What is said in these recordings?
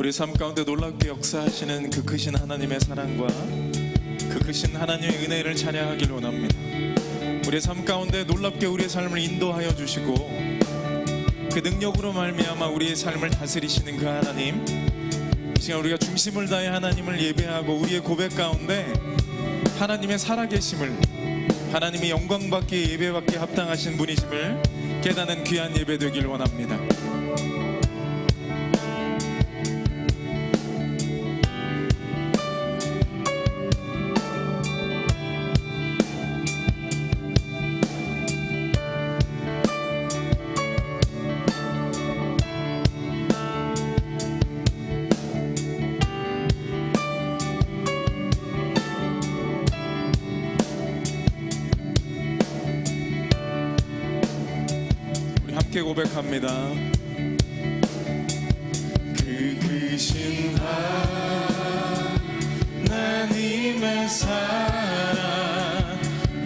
우리 삶 가운데 놀랍게 역사하시는 그 크신 하나님의 사랑과 그 크신 하나님의 은혜를 찬양하길 원합니다. 우리의 삶 가운데 놀랍게 우리의 삶을 인도하여 주시고 그 능력으로 말미암아 우리의 삶을 다스리시는 그 하나님, 이 시간 우리가 중심을 다해 하나님을 예배하고 우리의 고백 가운데 하나님의 살아계심을, 하나님의 영광받기에 예배받기에 합당하신 분이심을 깨닫는 귀한 예배 되길 원합니다. 함께 고백합니다. 그 크신 하나님의 사랑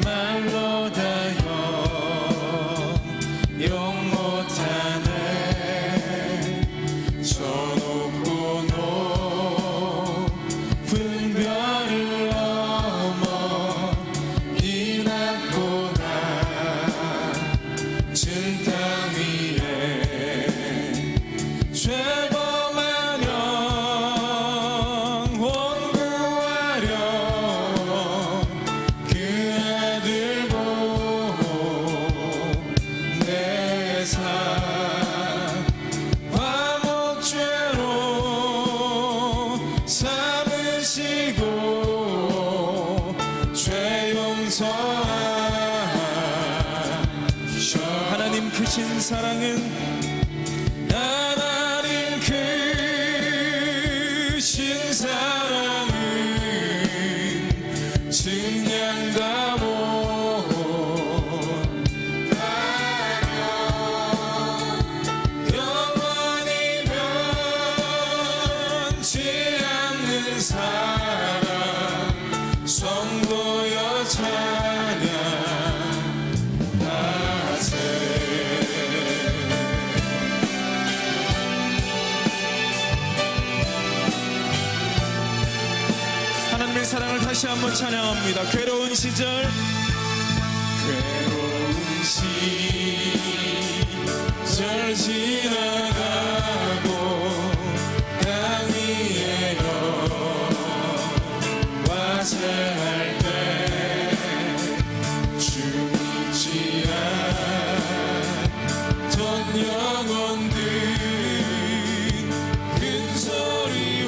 말로 다 영 못하네. 저 높고 높은 별을 넘어 이 낮고 낮은 땅 죄범한 영혼 구하려 그 아들 보고 내 삶 화목죄로 삼으시고 죄 용서하셔. 하나님 크신 사랑은 사랑은 증량다 못하며 영원히 변치 않는 사랑 성도여 찬양하세. 하나님의 사랑을 다시 한번 찬양합니다. 괴로운 시절 지나가고 땅 위에 와세할 때 주 믿지 않던 영혼들 큰 소리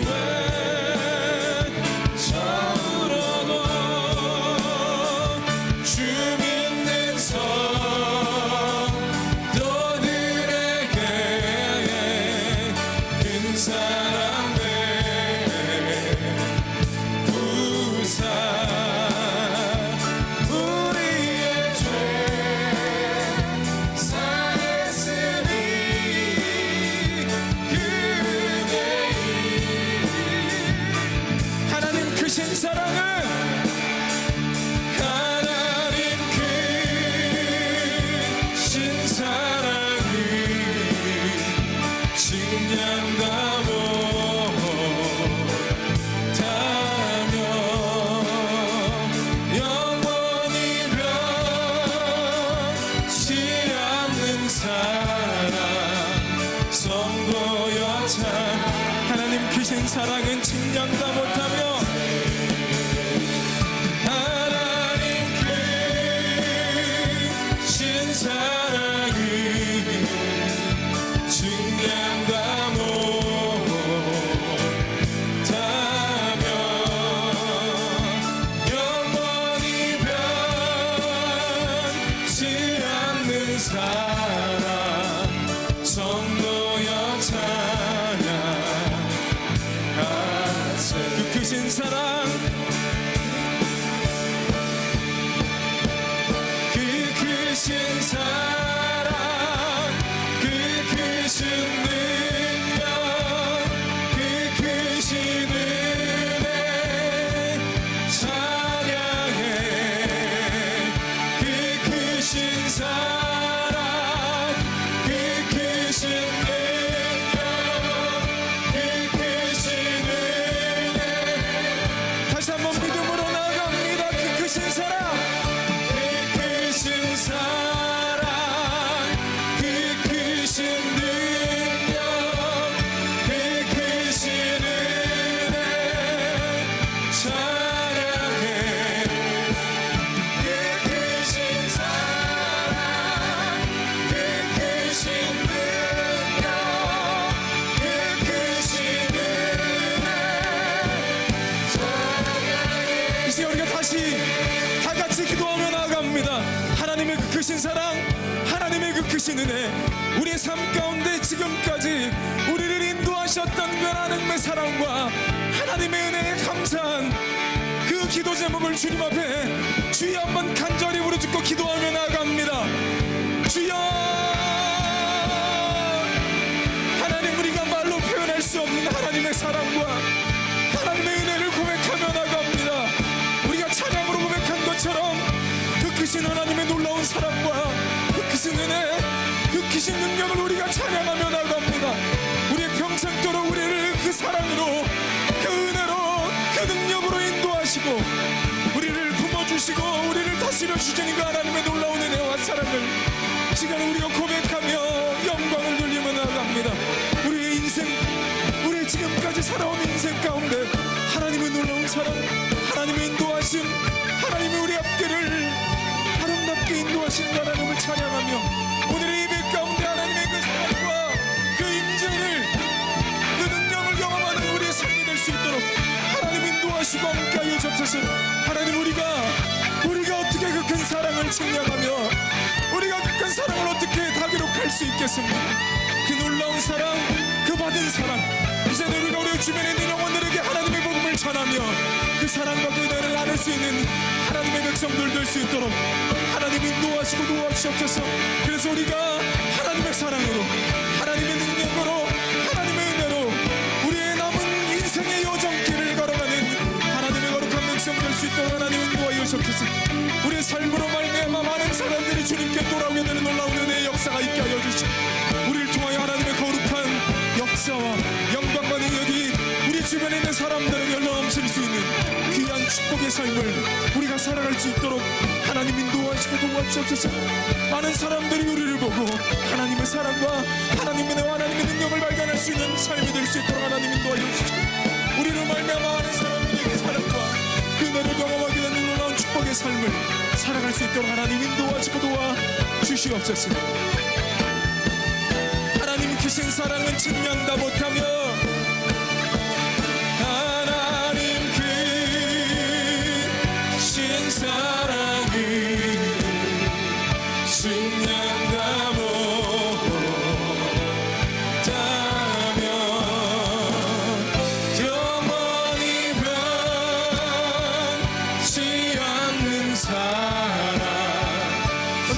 하나님 크신 사랑은 측량다 못하며 하나님 크신 사랑은 측량다 못하며 영원히 변치 않는 사랑 성도여 그 크신 사랑, 그 크신 사랑, 그 크신 능력, 그 크신 은혜 찬양해. 그 크신 사랑, 그 크신 능력, 그 크신 놀라우신 은혜, 우리의 삶 가운데 지금까지 우리를 인도하셨던 그 하나님의 사랑과 하나님의 은혜에 감사한 그 기도 제목을 주님 앞에 주여 한번 간절히 부르짖고 기도하며 나아갑니다. 주여, 하나님, 우리가 말로 표현할 수 없는 하나님의 사랑과 하나님의 은혜를 고백하며 나갑니다. 우리가 찬양으로 고백한 것처럼 그 크신 하나님의 놀라운 사랑과 그 크신 은혜, 그 크신 능력을 우리가 찬양하며 나갑니다. 우리의 평생도록 우리를 그 사랑으로, 그 은혜로, 그 능력으로 인도하시고 우리를 품어주시고 우리를 다스려 주시는 그 하나님의 놀라운 은혜와 사랑을 시간에 우리가 고백하며 영광을 돌리며 나아갑니다. 우리의 인생, 우리 지금까지 살아온 인생 가운데 하나님의 놀라운 사랑, 하나님의 인도하심, 하나님의 우리 앞길을 아름답게 인도하시는 하나님을 찬양하며 오늘의 예배 가운데 하나님의 그 사랑과 그 임재를, 그 능력을 경험하는 우리의 삶이 될 수 있도록 하나님 인도하시고 함께하여 주옵소서. 하나님, 우리가 어떻게 그 큰 사랑을 측량하며 우리가 그 큰 사랑을 어떻게 다 기록할 수 있겠습니까? 그 놀라운 사랑, 그 받은 사랑, 이제 우리가 우리 주변에 있는 영혼들에게 하나님의 복음을 전하며 그 사랑과 그 은혜를 나눌 수 있는 하나님의 백성들 될 수 있도록 하나님 인도하시고 도와주옵소서. 그래서 우리가 하나님의 사랑으로, 하나님의 능력으로, 하나님의 은혜로 우리의 남은 인생의 여정길을 걸어가는 하나님의 거룩한 백성 될 수 있도록 하나님 인도하여 주옵소서. 우리의 삶으로 말미암아 많은 사람들이 주님께 돌아오게 되는 놀라운 은혜의 역사가 있게 하여 주시고 우리를 통하여 하나님의 거룩한 역사와 영광과 능력이 우리 주변에 있는 사람들에게 흘러넘칠 수 있는 귀한 축복의 삶을 우리가 살아갈 수 있도록 하나님 인도하시고 도와주옵소서. 많은 사람들이 우리를 보고 하나님의 사랑과 하나님의 은혜와 하나님의 능력을 발견할 수 있는 삶이 될 수 있도록 하나님 인도하여 주시고 우리를 말미암아 많은 사람들이 그 사랑과 그 은혜를 경험하게 되는 놀라운 축복의 삶을 살아갈 수 있도록 하나님 인도하시고 도와주시옵소서. 하나님 크신 사랑은 측량다 못하며 하나님 크신 사랑은 측량다 못하며 영원히 변치 않는 사랑.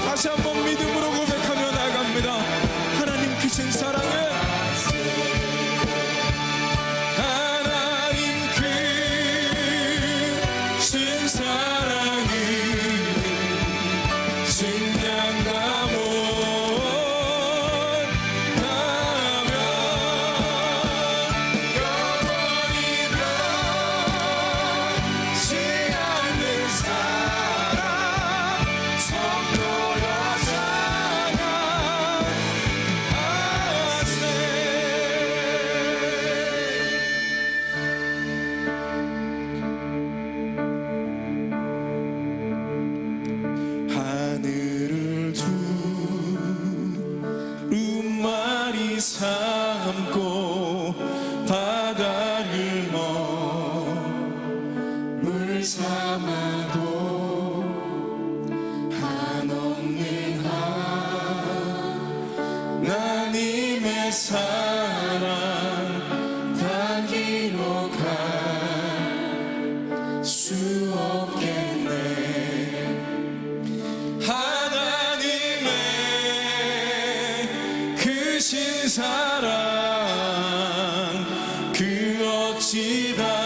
다시 한번 믿음으로 고백하며 나갑니다. 하나님 크신 사랑은 하나님 크신 사랑은 측량다 못하며 영원히 변치 않는 사랑 성도여 하늘을 두루마리 삼고 바다를 머물 삼아도 한없는 하나님의 사랑 다 기록할 수 없겠네. 하나님의 크신 사랑 그 어찌 닿았을까.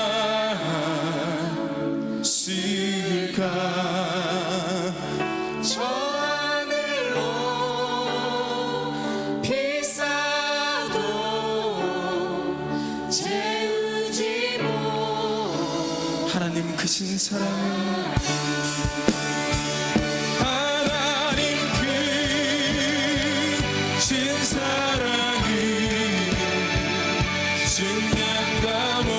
저 하늘로 비싸도 채우지 못 하나님 크신 사랑 측량다 못하며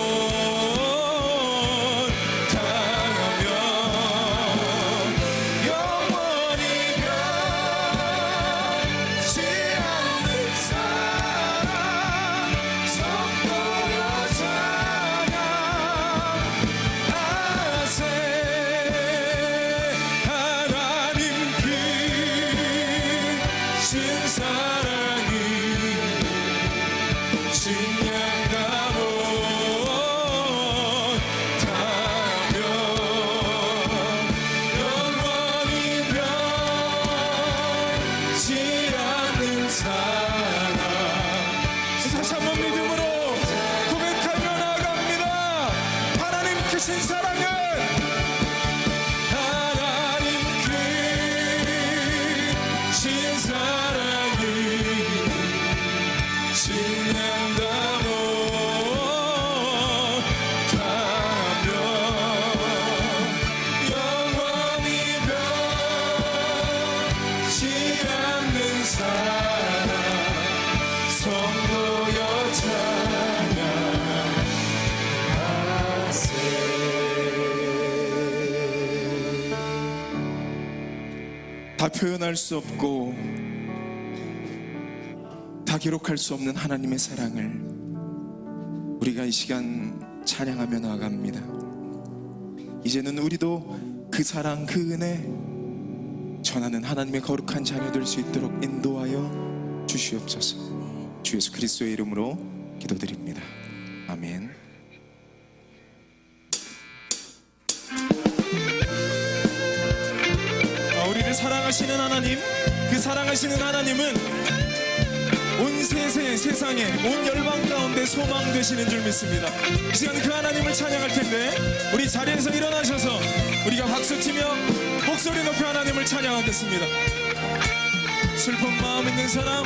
영원히 변치 않는 사랑 성도여 찬양하세. 다 표현할 수 없고 다 기록할 수 없는 하나님의 사랑을 우리가 이 시간 찬양하며 나아갑니다. 이제는 우리도 그 사랑, 그 은혜 전하는 하나님의 거룩한 자녀 될 수 있도록 인도하여 주시옵소서. 주 예수 그리스도의 이름으로 기도드립니다. 아멘. 우리를 사랑하시는 하나님, 그 사랑하시는 하나님은 온 세상에 온 열방 가운데 소망 되시는 줄 믿습니다. 이 시간 그 하나님을 찬양할 텐데 우리 자리에서 일어나셔서 우리가 박수치며 목소리 높여 하나님을 찬양하겠습니다. 슬픈 마음 있는 사람,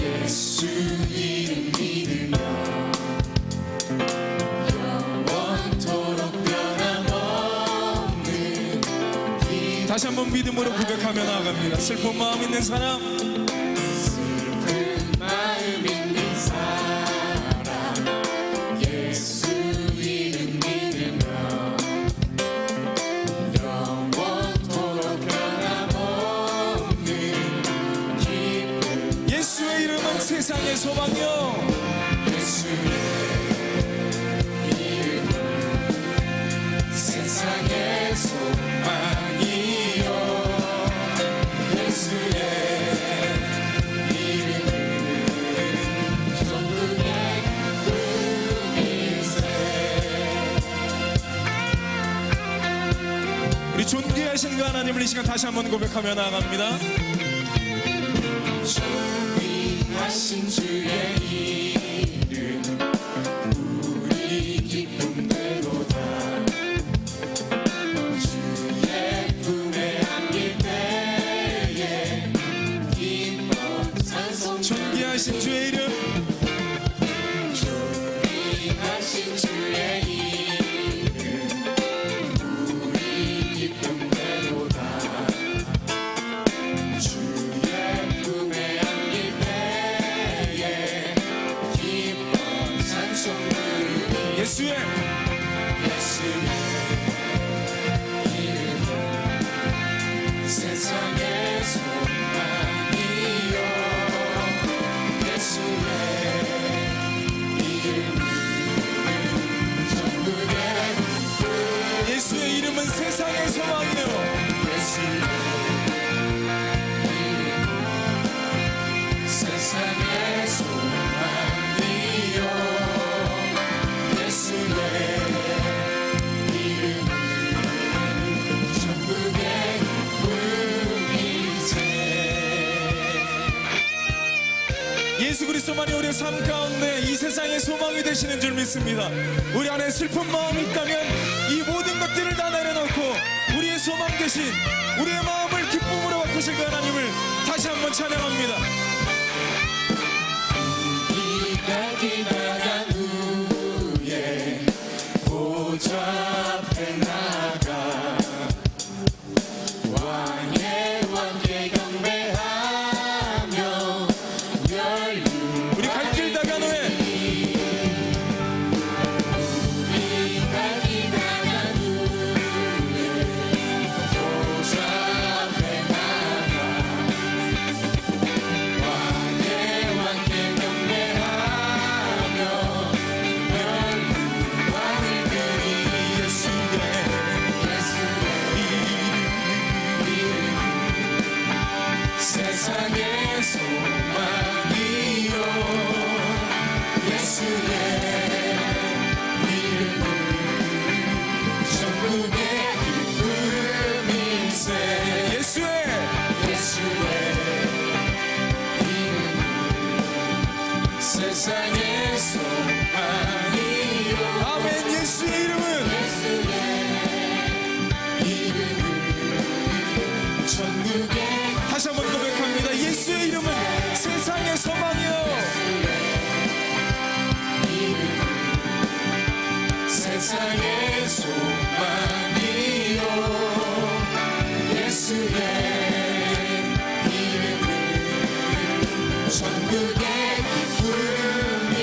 예수 이름 믿으며 영원토록 변함없는 다시 한번 믿음으로 고백하며 나아갑니다. 슬픈 마음 있는 사람, 슬픈 마음 있는 사람, 예수 이름 믿으며 영원토록 변함없는 기쁨. 예수의 이름은 세상의 소망이요, 예수의 이름은 세상의 소망이요, 예수의 이름은 천국의 꿈일세. 우리 존귀하신 그 하나님을 이 시간 다시 한번 고백하며 나아갑니다. 존귀하신 주의 이름 우리 기쁨대로다. 주의 품에 안길 때에 기뻐 찬송. 존귀하신 주의 이름, 존귀하신 주의 이름 우리 기쁨대로다. 주의 품에 안길 때에 기뻐 찬송 부르리. 예수의 이름 세상의 소망이요, 예수의 이름은 천국의 꿈. 예수의 이름은 세상의 소망이요, 예수의 이름은 세상의 소망이요, 예수의 이름은 천국의 꿈일세. 예수 그리스도만이 우리의 삶 가운데 이 세상의 소망이 되시는 줄 믿습니다. 우리 안에 슬픈 마음이 있다면 이 모든 것들을 다 내려놓고 우리의 소망 되신, 우리의 마음을 기쁨으로 바꾸실 그 하나님을 다시 한번 찬양합니다. 우리가 지나간 후에 보좌 앞에 나가 왕의 왕께 경배하며 열륜. 우리 갈 길 다간 후에, 우리가 지나간 후에 보좌 앞에 나가 왕의 왕께 경배하며 열륜 왕을 드리. 예수의 이름 세상의 소망이요, 예수의 이름은 천국의 기쁨일세. 예수의 이름은 세상의 소망이요. 아멘. 예수의 이름은 천국의. 다시 한번 고백합니다. 예수의 이름은 세상의 소망이요, 세상의 소망이요, 예수의 이름은 천국의 기쁨.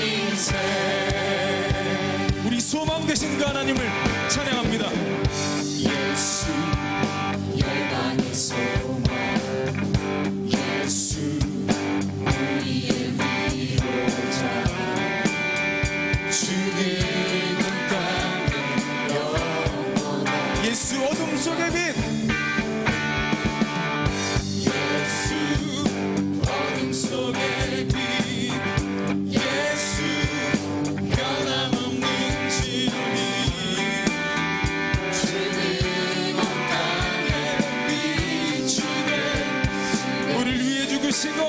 되신 그 하나님을 찬양합니다. 예수 열방의 소망, 예수 우리의 위로자, 죽음은 땅에 영원한 예수 어둠 속의 빛, 예수 어둠 속의 빛, 예수 변함없는 진리, 죽음은 땅에 비추네. 우리를 위해 죽으시고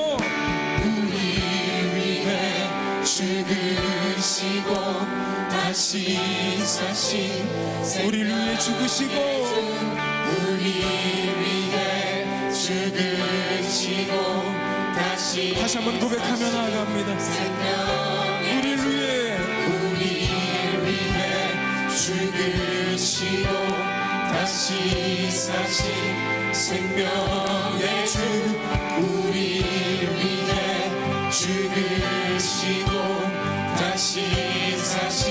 우리 위해 죽으시고 다시 사신 우리를 위해 죽으시고 우리 위해 죽으시고 다시 다시 한번 고백하며 나아갑니다. 생명의 우리를 위해 우리 위해 죽으시고 다시 사신 생명의 주, 우리 위해 죽으시고 다시 사신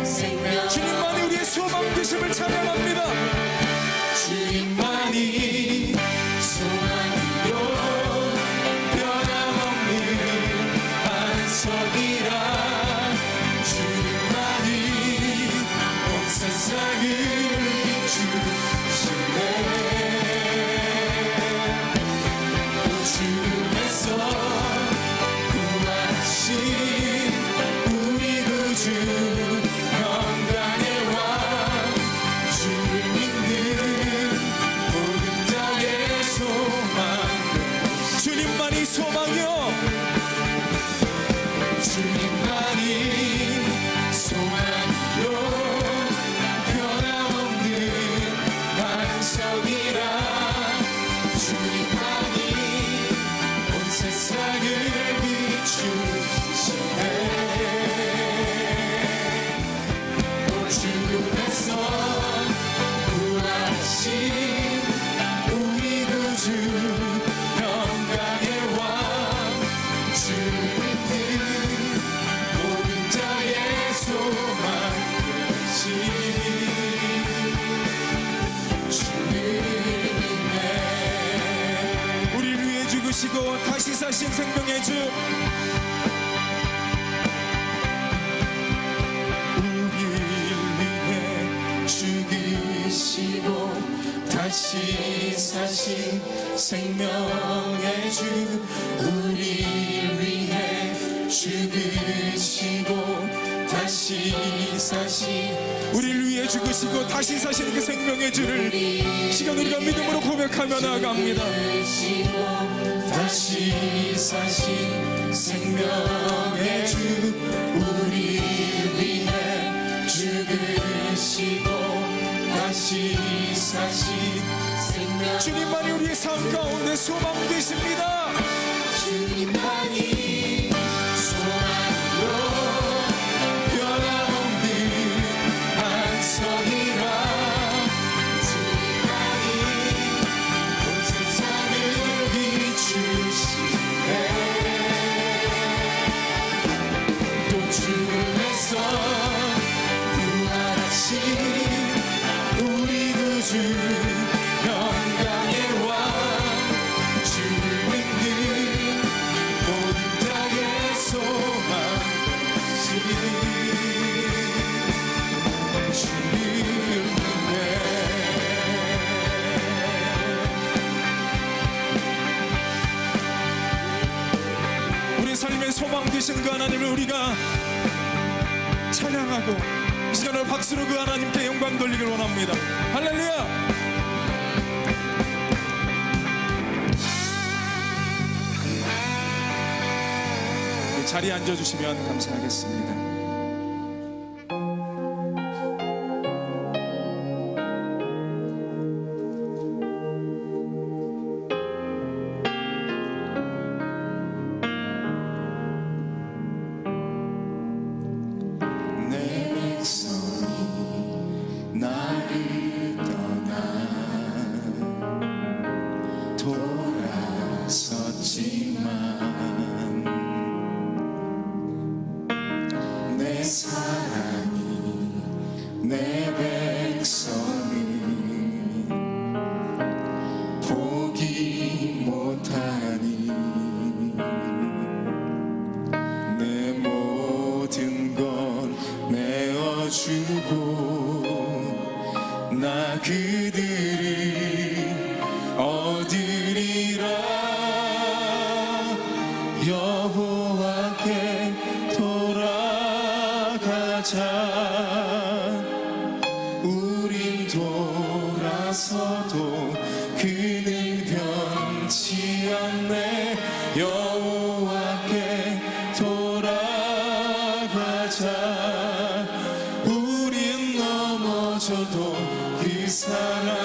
생명의 주님만이 우리의 소망 되심을 찬양합니다. 주님만이 소망이요 변함없는 반석이라, 주님만이 온 세상을 비추시네. 또 주님에서 구하신 우리 구주 평강의 왕, 주를 믿는 모든 자의 소망, 주님만이 소망이요 주님만이 소망이요 변함없는 반석이라, 주님만이 온 세상을 비추시네. 또 주께서 구하신 우리 구주 평강의 왕, 주를 믿는 모든 자의 소망 되신 주를 믿네. 우리를 위해 죽으시고 다시 사신 생명의 주, 우리를 위해 죽으시고 다시 사신 생명의 주, 우리를 위해 죽으시고 다시 사신 우리를 위해 죽으시고 다시 사신 그 생명의 주를 시간 우리가 믿음으로 고백하며 나아갑니다. 죽으시고 다시 사신 생명의 주, 우리를 위해 죽으시고 다시 사신 생명, 주님만이 우리의 삶 가운데 소망 되십니다. 주님만이 소망으로 변함없는 반석이라, 주님만이 온 세상을 비추시네. 또 주에서 구하신 우리 구주 평강의 왕, 주를 믿는 모든 자의 소망 되신 주를 믿네. 우리 삶의 소망 되신 그 하나님을 우리가 찬양하고 이 시간을 박수로 그 하나님께 영광 돌리길 원합니다. 할렐루야. 자리에 앉아주시면 감사하겠습니다. 내 백성이 나를 떠나 돌아섰지만 내 사랑이 여호와께 돌아가자. 우린 돌아서도 그는 변치 않네. 여호와께 돌아가자. 우린 넘어져도 그 사랑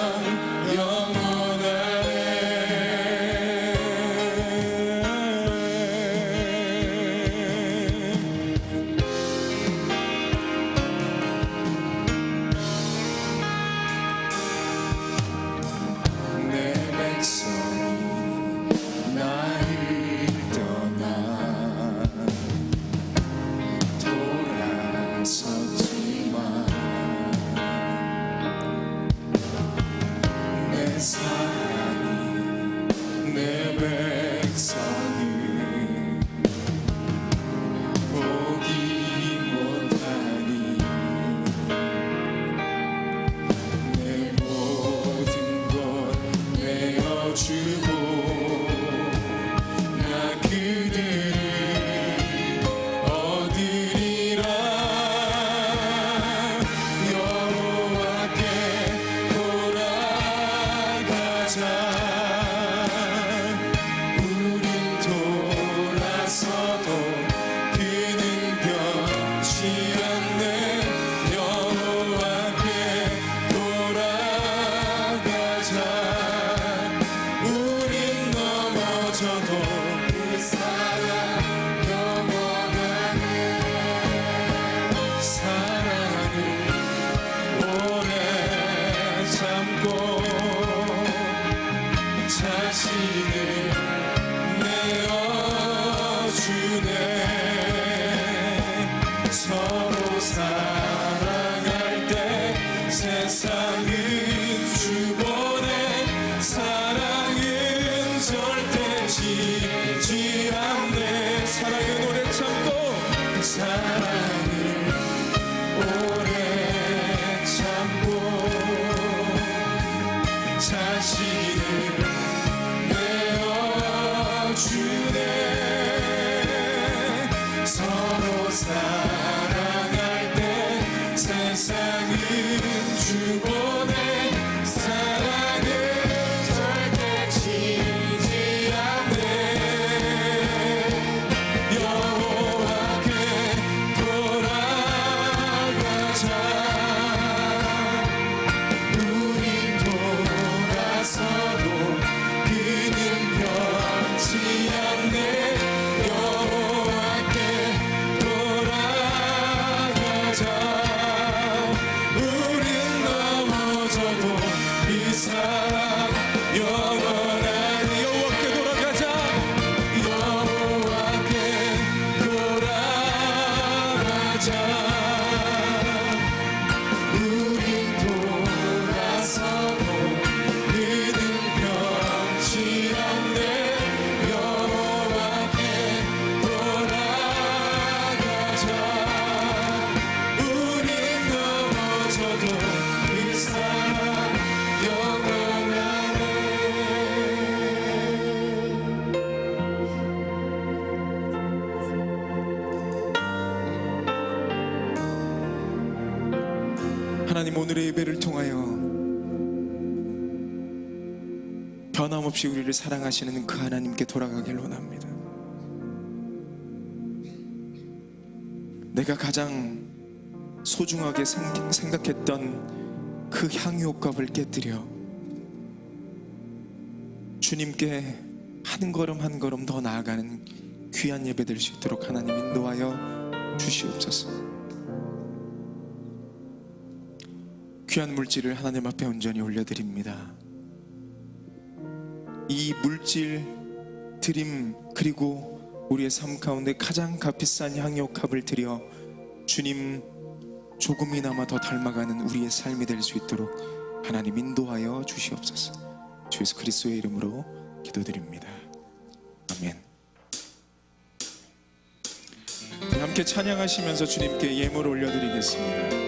서로 사랑할 때 세상은 주보내. 사랑은 절대 지지 않네. 사랑은 오래 참고 사랑은 오래 참고 자신을 내어주네. 서로 사랑할 때 세상은 주보내. 사랑은 절대 지지 않네. 여호와께 돌아가자. 우린 돌아서도 그는 변치 않네. 여호와께 돌아가자. 우린 넘어져도 이 사랑 영원하니. 여호와께 돌아가자. 여호와께 돌아가자. 우린 돌아서도 그는 변치 않네. 여호와께 돌아가자. 우린 넘어져도 그 사랑 영원하네. 하나님, 오늘의 예배를 통하여 변함없이 우리를 사랑하시는 그 하나님께 돌아가길 원합니다. 내가 가장 소중하게 생각했던 그 향유옥값을 깨뜨려 주님께 한 걸음 한 걸음 더 나아가는 귀한 예배 될 수 있도록 하나님 인도하여 주시옵소서. 귀한 물질을 하나님 앞에 온전히 올려드립니다. 이 물질 드림, 그리고 우리의 삶 가운데 가장 값비싼 향유옥합을 드려 주님 조금이나마 더 닮아가는 우리의 삶이 될 수 있도록 하나님 인도하여 주시옵소서. 주 예수 그리스도의 이름으로 기도드립니다. 아멘. 네, 함께 찬양하시면서 주님께 예물 올려드리겠습니다.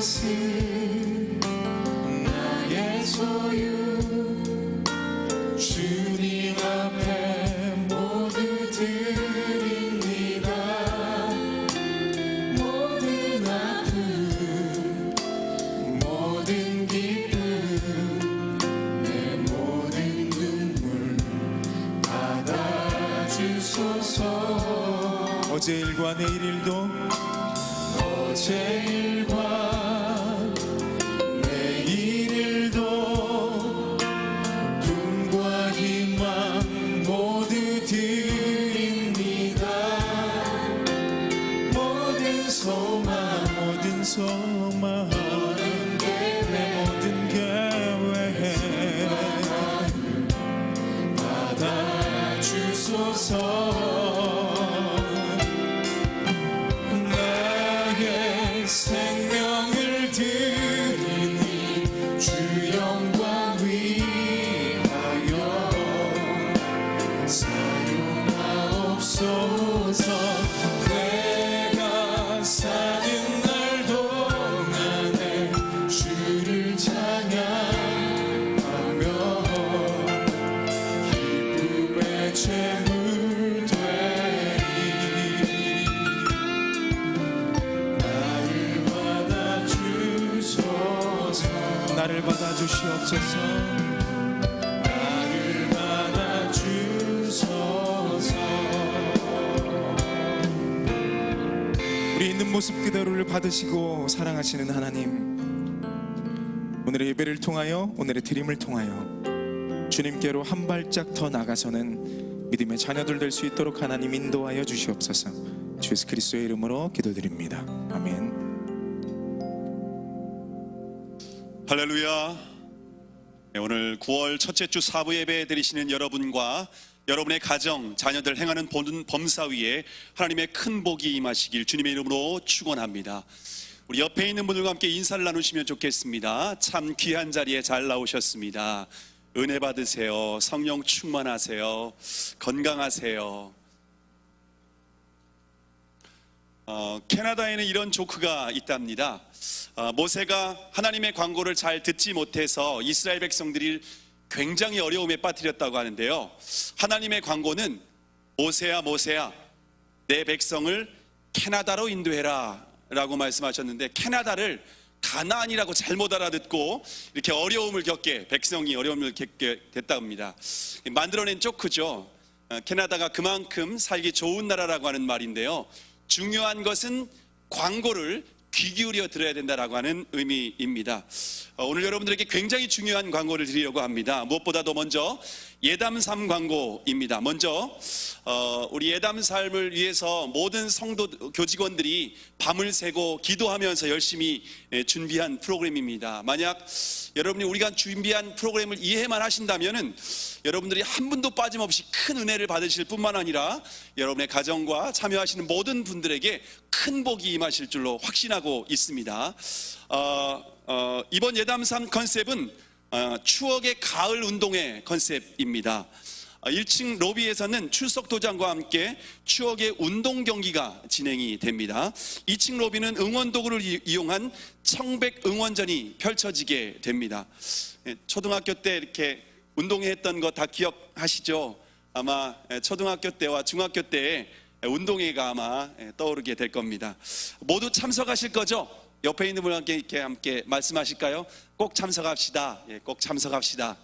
것은 나의 소유 주님 앞에 모두 드립니다. 모든 아픔 모든 기쁨 내 모든 눈물 받아주소서. 어제 일과 내일 일도 어제 일과 내일 일도 꿈과 희망 모두 드립니다. 모든 소망 모든 소망 내 모든 계획 받아주소서. 나의 생명을 드리니 주 영광 위하여 사용하옵소서. 내가 사는 날 동안에 주를 찬양하며 기쁨의 제물 되리. 나를 받아주소서. 나를 받아주시옵소서. 나를 받아주소서. 우리 있는 모습 그대로를 받으시고 사랑하시는 하나님, 오늘의 예배를 통하여 오늘의 드림을 통하여 주님께로 한 발짝 더 나가서는 믿음의 자녀들 될 수 있도록 하나님 인도하여 주시옵소서. 주 예수 그리스도의 이름으로 기도드립니다. 아멘. 할렐루야. 네, 오늘 9월 첫째 주 사부 예배 드리시는 여러분과 여러분의 가정, 자녀들 행하는 모든 범사 위에 하나님의 큰 복이 임하시길 주님의 이름으로 축원합니다. 우리 옆에 있는 분들과 함께 인사를 나누시면 좋겠습니다. 참 귀한 자리에 잘 나오셨습니다. 은혜 받으세요. 성령 충만하세요. 건강하세요. 캐나다에는 이런 조크가 있답니다. 모세가 하나님의 광고를 잘 듣지 못해서 이스라엘 백성들이 굉장히 어려움에 빠뜨렸다고 하는데요. 하나님의 광고는 모세야 모세야 내 백성을 캐나다로 인도해라 라고 말씀하셨는데, 캐나다를 가나안이라고 잘못 알아듣고 이렇게 어려움을 겪게, 백성이 어려움을 겪게 됐다고 합니다. 만들어낸 조크죠. 캐나다가 그만큼 살기 좋은 나라라고 하는 말인데요, 중요한 것은 광고를 귀 기울여 들어야 된다라고 하는 의미입니다. 오늘 여러분들에게 굉장히 중요한 광고를 드리려고 합니다. 무엇보다도 먼저 예담3 광고입니다. 먼저 우리 예담3을 위해서 모든 성도 교직원들이 밤을 새고 기도하면서 열심히 준비한 프로그램입니다. 만약 여러분이 우리가 준비한 프로그램을 이해만 하신다면은 여러분들이 한 분도 빠짐없이 큰 은혜를 받으실 뿐만 아니라 여러분의 가정과 참여하시는 모든 분들에게 큰 복이 임하실 줄로 확신하고 있습니다. 이번 예담3 컨셉은 추억의 가을 운동회 컨셉입니다. 1층 로비에서는 출석 도장과 함께 추억의 운동 경기가 진행이 됩니다. 2층 로비는 응원 도구를 이용한 청백 응원전이 펼쳐지게 됩니다. 초등학교 때 이렇게 운동회 했던 거 다 기억하시죠? 아마 초등학교 때와 중학교 때의 운동회가 아마 떠오르게 될 겁니다. 모두 참석하실 거죠? 옆에 있는 분과 함께 말씀하실까요? 꼭 참석합시다. 꼭 참석합시다.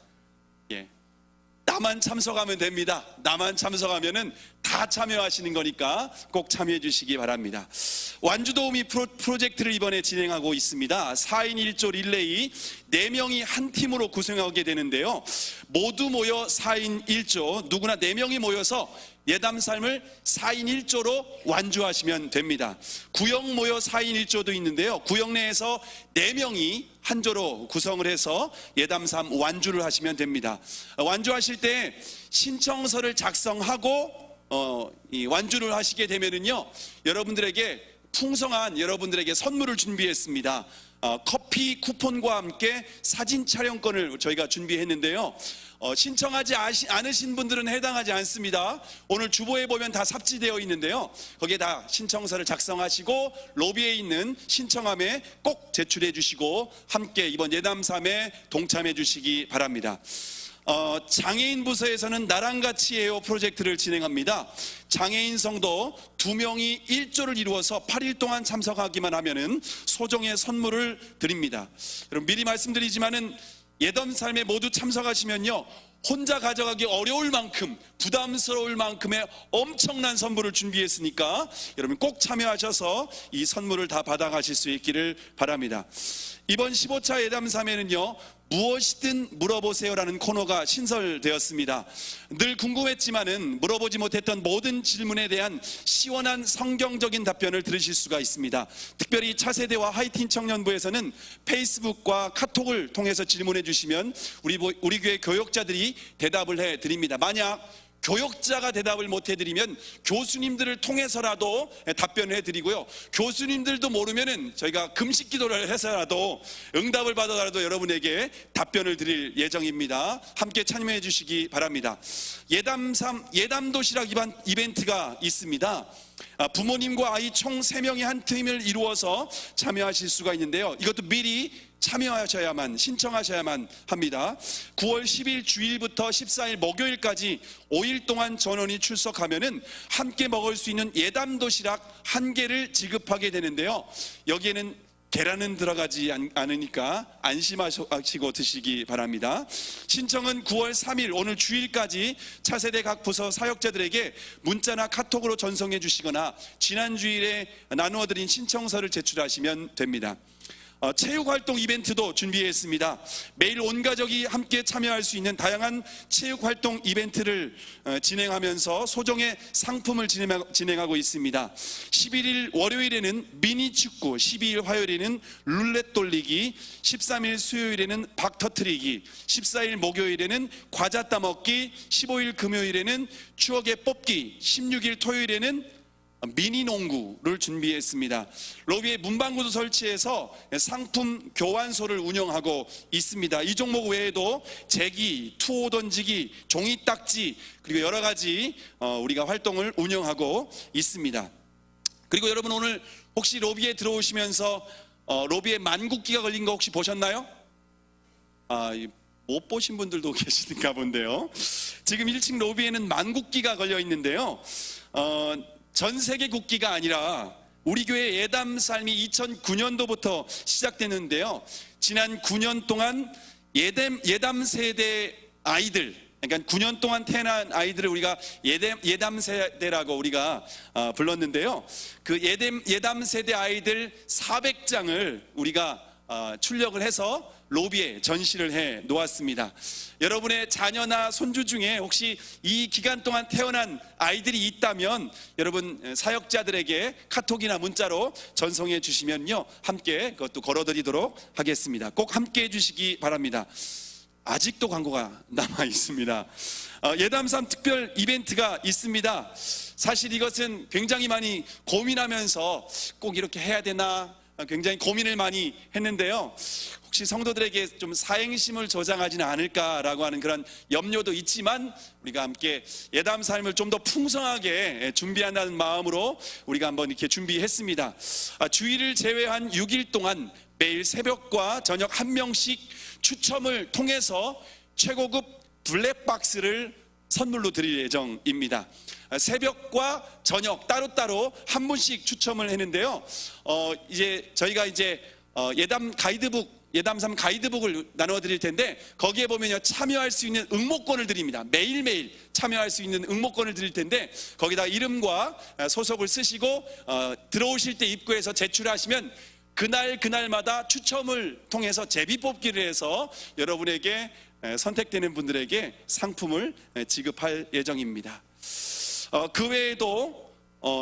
나만 참석하면 됩니다. 나만 참석하면은 다 참여하시는 거니까 꼭 참여해 주시기 바랍니다. 완주도우미 프로젝트를 이번에 진행하고 있습니다. 4인 1조 릴레이 4명이 한 팀으로 구성하게 되는데요, 모두 모여 4인 1조, 누구나 4명이 모여서 예담3을 4인 1조로 완주하시면 됩니다. 구역 모여 4인 1조도 있는데요, 구역 내에서 4명이 한 조로 구성을 해서 예담3 완주를 하시면 됩니다. 완주하실 때 신청서를 작성하고 이 완주를 하시게 되면은요, 여러분들에게 풍성한 여러분들에게 선물을 준비했습니다. 커피 쿠폰과 함께 사진 촬영권을 저희가 준비했는데요. 신청하지 않으신 분들은 해당하지 않습니다. 오늘 주보에 보면 다 삽지되어 있는데요. 거기에 다 신청서를 작성하시고 로비에 있는 신청함에 꼭 제출해 주시고 함께 이번 예담3에 동참해 주시기 바랍니다. 장애인 부서에서는 나랑 같이 해요 프로젝트를 진행합니다. 장애인 성도 2명이 1조를 이루어서 8일 동안 참석하기만 하면은 소정의 선물을 드립니다. 여러분 미리 말씀드리지만은 예담3에 모두 참석하시면요, 혼자 가져가기 어려울 만큼 부담스러울 만큼의 엄청난 선물을 준비했으니까 여러분 꼭 참여하셔서 이 선물을 다 받아가실 수 있기를 바랍니다. 이번 15차 예담3에는요, 무엇이든 물어보세요라는 코너가 신설되었습니다. 늘 궁금했지만은 물어보지 못했던 모든 질문에 대한 시원한 성경적인 답변을 들으실 수가 있습니다. 특별히 차세대와 하이틴 청년부에서는 페이스북과 카톡을 통해서 질문해 주시면 우리 교회 교역자들이 대답을 해 드립니다. 만약 교역자가 대답을 못 해드리면 교수님들을 통해서라도 답변을 해드리고요, 교수님들도 모르면은 저희가 금식 기도를 해서라도 응답을 받아라도 여러분에게 답변을 드릴 예정입니다. 함께 참여해 주시기 바랍니다. 예담 도시락 이벤트가 있습니다. 부모님과 아이 총 3명이 한 팀을 이루어서 참여하실 수가 있는데요, 이것도 미리 참여하셔야만, 신청하셔야만 합니다. 9월 10일 주일부터 14일 목요일까지 5일 동안 전원이 출석하면은 함께 먹을 수 있는 예담 도시락 1개를 지급하게 되는데요, 여기에는 계란은 들어가지 않으니까 안심하시고 드시기 바랍니다. 신청은 9월 3일 오늘 주일까지 차세대 각 부서 사역자들에게 문자나 카톡으로 전송해 주시거나 지난 주일에 나누어 드린 신청서를 제출하시면 됩니다. 체육활동 이벤트도 준비했습니다. 매일 온 가족이 함께 참여할 수 있는 다양한 체육활동 이벤트를 진행하면서 소정의 상품을 진행하고 있습니다. 11일 월요일에는 미니축구, 12일 화요일에는 룰렛 돌리기, 13일 수요일에는 박 터트리기, 14일 목요일에는 과자 따먹기, 15일 금요일에는 추억의 뽑기, 16일 토요일에는 미니 농구를 준비했습니다. 로비에 문방구도 설치해서 상품 교환소를 운영하고 있습니다. 이 종목 외에도 제기, 투호 던지기, 종이 딱지, 그리고 여러 가지 우리가 활동을 운영하고 있습니다. 그리고 여러분 오늘 혹시 로비에 들어오시면서 로비에 만국기가 걸린 거 혹시 보셨나요? 못 보신 분들도 계시는가 본데요. 지금 1층 로비에는 만국기가 걸려 있는데요, 전 세계 국기가 아니라 우리 교회 예담 삶이 2009년도부터 시작됐는데요, 지난 9년 동안 예담 세대 아이들, 그러니까 9년 동안 태어난 아이들을 우리가 예담 세대라고 우리가 불렀는데요, 그 예담 세대 아이들 400장을 우리가 출력을 해서 로비에 전시를 해 놓았습니다. 여러분의 자녀나 손주 중에 혹시 이 기간 동안 태어난 아이들이 있다면 여러분 사역자들에게 카톡이나 문자로 전송해 주시면요, 함께 그것도 걸어드리도록 하겠습니다. 꼭 함께 해주시기 바랍니다. 아직도 광고가 남아 있습니다. 예담3 특별 이벤트가 있습니다. 사실 이것은 굉장히 많이 고민하면서 꼭 이렇게 해야 되나 굉장히 고민을 많이 했는데요, 혹시 성도들에게 좀 사행심을 조장하지는 않을까라고 하는 그런 염려도 있지만 우리가 함께 예담 삶을 좀 더 풍성하게 준비한다는 마음으로 우리가 한번 이렇게 준비했습니다. 주일을 제외한 6일 동안 매일 새벽과 저녁 1명씩 추첨을 통해서 최고급 블랙박스를 선물로 드릴 예정입니다. 새벽과 저녁 따로따로 한 분씩 추첨을 했는데요, 이제 저희가 예담 가이드북, 예담3 가이드북을 나눠 드릴 텐데 거기에 보면요, 참여할 수 있는 응모권을 드립니다. 매일매일 참여할 수 있는 응모권을 드릴 텐데 거기다 이름과 소속을 쓰시고 들어오실 때 입구에서 제출하시면 그날마다 추첨을 통해서 제비뽑기를 해서 여러분에게 선택되는 분들에게 상품을 지급할 예정입니다. 그 외에도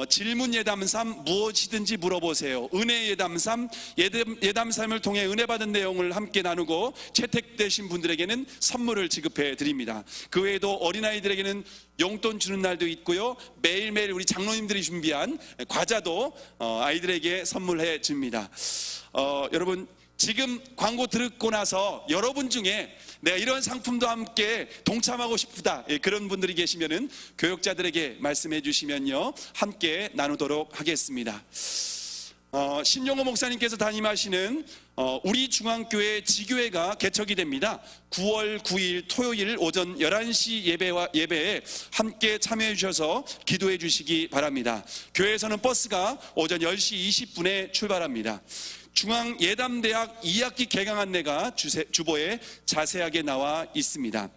질문 예담삼 무엇이든지 물어보세요. 은혜 예담삼 예담삼을 통해 은혜 받은 내용을 함께 나누고 채택되신 분들에게는 선물을 지급해 드립니다. 그 외에도 어린아이들에게는 용돈 주는 날도 있고요. 매일매일 우리 장로님들이 준비한 과자도 아이들에게 선물해 줍니다. 여러분 지금 광고 듣고 나서 여러분 중에 내가 이런 상품도 함께 동참하고 싶다, 그런 분들이 계시면은 교역자들에게 말씀해 주시면요 함께 나누도록 하겠습니다. 신용호 목사님께서 담임하시는 우리 중앙교회 지교회가 개척이 됩니다. 9월 9일 토요일 오전 11시 예배에 함께 참여해 주셔서 기도해 주시기 바랍니다. 교회에서는 버스가 오전 10시 20분에 출발합니다. 중앙예담대학 2학기 개강 안내가 주보에 자세하게 나와 있습니다.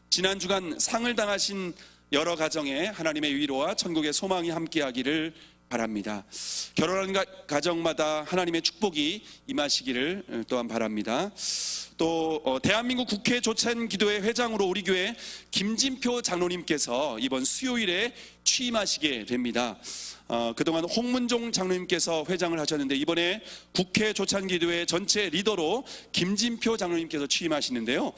지난 주간 상을 당하신 여러 가정에 하나님의 위로와 천국의 소망이 함께하기를 바랍니다. 결혼한 가정마다 하나님의 축복이 임하시기를 또한 바랍니다. 또 대한민국 국회 조찬기도회 회장으로 우리 교회 김진표 장로님께서 이번 수요일에 취임하시게 됩니다. 그동안 홍문종 장로님께서 회장을 하셨는데 이번에 국회 조찬기도회 전체 리더로 김진표 장로님께서 취임하시는데요.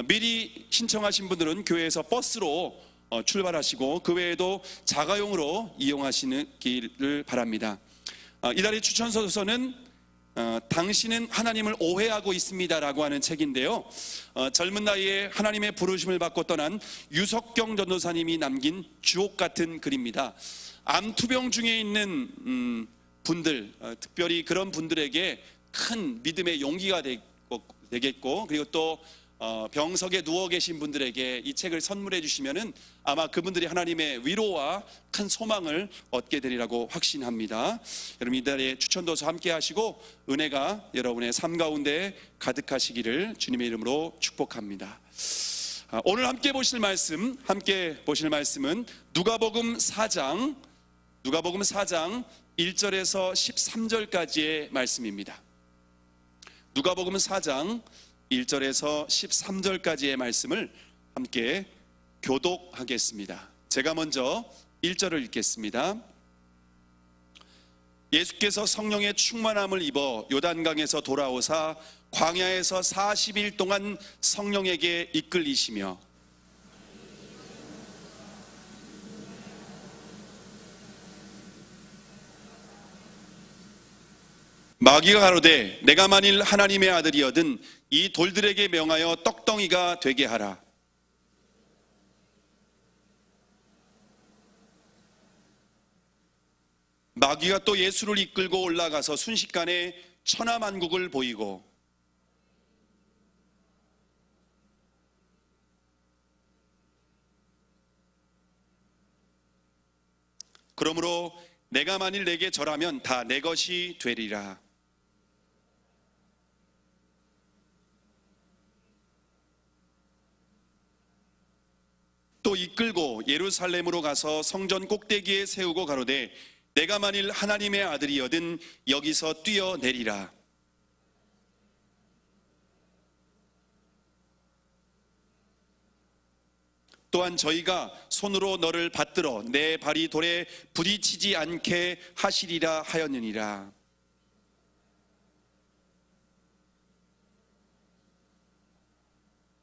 미리 신청하신 분들은 교회에서 버스로 출발하시고 그 외에도 자가용으로 이용하시기를 바랍니다. 이달의 추천서는 당신은 하나님을 오해하고 있습니다라고 하는 책인데요. 젊은 나이에 하나님의 부르심을 받고 떠난 유석경 전도사님이 남긴 주옥 같은 글입니다. 암투병 중에 있는 분들, 특별히 그런 분들에게 큰 믿음의 용기가 되겠고, 그리고 또 병석에 누워 계신 분들에게 이 책을 선물해 주시면은 아마 그분들이 하나님의 위로와 큰 소망을 얻게 되리라고 확신합니다. 여러분 이달에 추천도서 함께 하시고 은혜가 여러분의 삶 가운데 가득하시기를 주님의 이름으로 축복합니다. 오늘 함께 보실 말씀은 누가복음 4장 1절에서 13절까지의 말씀입니다. 누가복음 4장 1절에서 13절까지의 말씀을 함께 교독하겠습니다. 제가 먼저 1절을 읽겠습니다. 예수께서 성령의 충만함을 입어 요단강에서 돌아오사 광야에서 40일 동안 성령에게 이끌리시며 마귀가 가로되 내가 만일 하나님의 아들이거든 이 돌들에게 명하여 떡덩이가 되게 하라. 마귀가 또 예수를 이끌고 올라가서 순식간에 천하만국을 보이고 그러므로 내가 만일 내게 절하면 다 내 것이 되리라. 또 이끌고 예루살렘으로 가서 성전 꼭대기에 세우고 가로되 내가 만일 하나님의 아들이거든 여기서 뛰어내리라. 또한 저희가 손으로 너를 받들어 내 발이 돌에 부딪히지 않게 하시리라 하였느니라.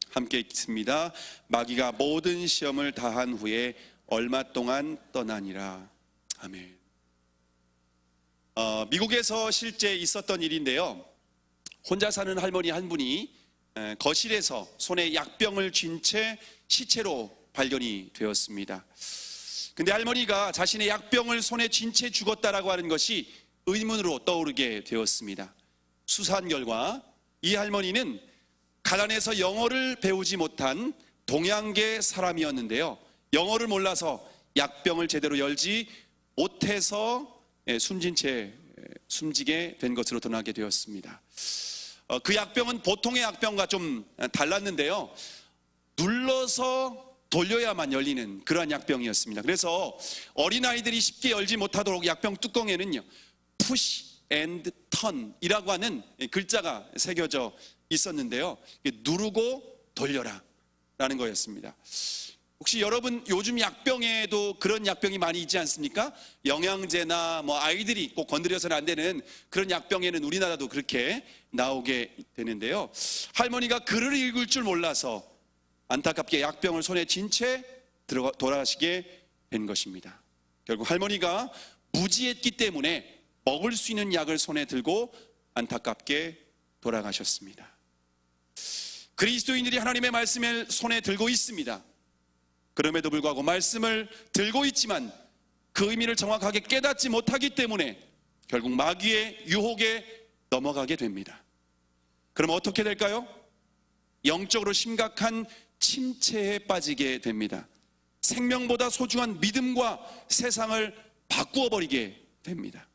함께 읽습니다. 마귀가 모든 시험을 다한 후에 얼마 동안 떠나니라. 아멘. 미국에서 실제 있었던 일인데요. 혼자 사는 할머니 한 분이 거실에서 손에 약병을 쥔 채 시체로 발견이 되었습니다. 근데 할머니가 자신의 약병을 손에 쥔 채 죽었다라고 하는 것이 의문으로 떠오르게 되었습니다. 수사한 결과 이 할머니는 가난해서 영어를 배우지 못한 동양계 사람이었는데요. 영어를 몰라서 약병을 제대로 열지 못해서 숨진 채 숨지게 된 것으로 드러나게 되었습니다. 그 약병은 보통의 약병과 좀 달랐는데요. 눌러서 돌려야만 열리는 그러한 약병이었습니다. 그래서 어린아이들이 쉽게 열지 못하도록 약병 뚜껑에는요, push and turn 이라고 하는 글자가 새겨져 있었는데요. 누르고 돌려라 라는 거였습니다. 혹시 여러분 요즘 약병에도 그런 약병이 많이 있지 않습니까? 영양제나 뭐 아이들이 꼭 건드려서는 안 되는 그런 약병에는 우리나라도 그렇게 나오게 되는데요. 할머니가 글을 읽을 줄 몰라서 안타깝게 약병을 손에 쥔 채 돌아가시게 된 것입니다. 결국 할머니가 무지했기 때문에 먹을 수 있는 약을 손에 들고 안타깝게 돌아가셨습니다. 그리스도인들이 하나님의 말씀을 손에 들고 있습니다. 그럼에도 불구하고 말씀을 들고 있지만 그 의미를 정확하게 깨닫지 못하기 때문에 결국 마귀의 유혹에 넘어가게 됩니다. 그럼 어떻게 될까요? 영적으로 심각한 침체에 빠지게 됩니다. 생명보다 소중한 믿음과 세상을 바꾸어 버리게 됩니다.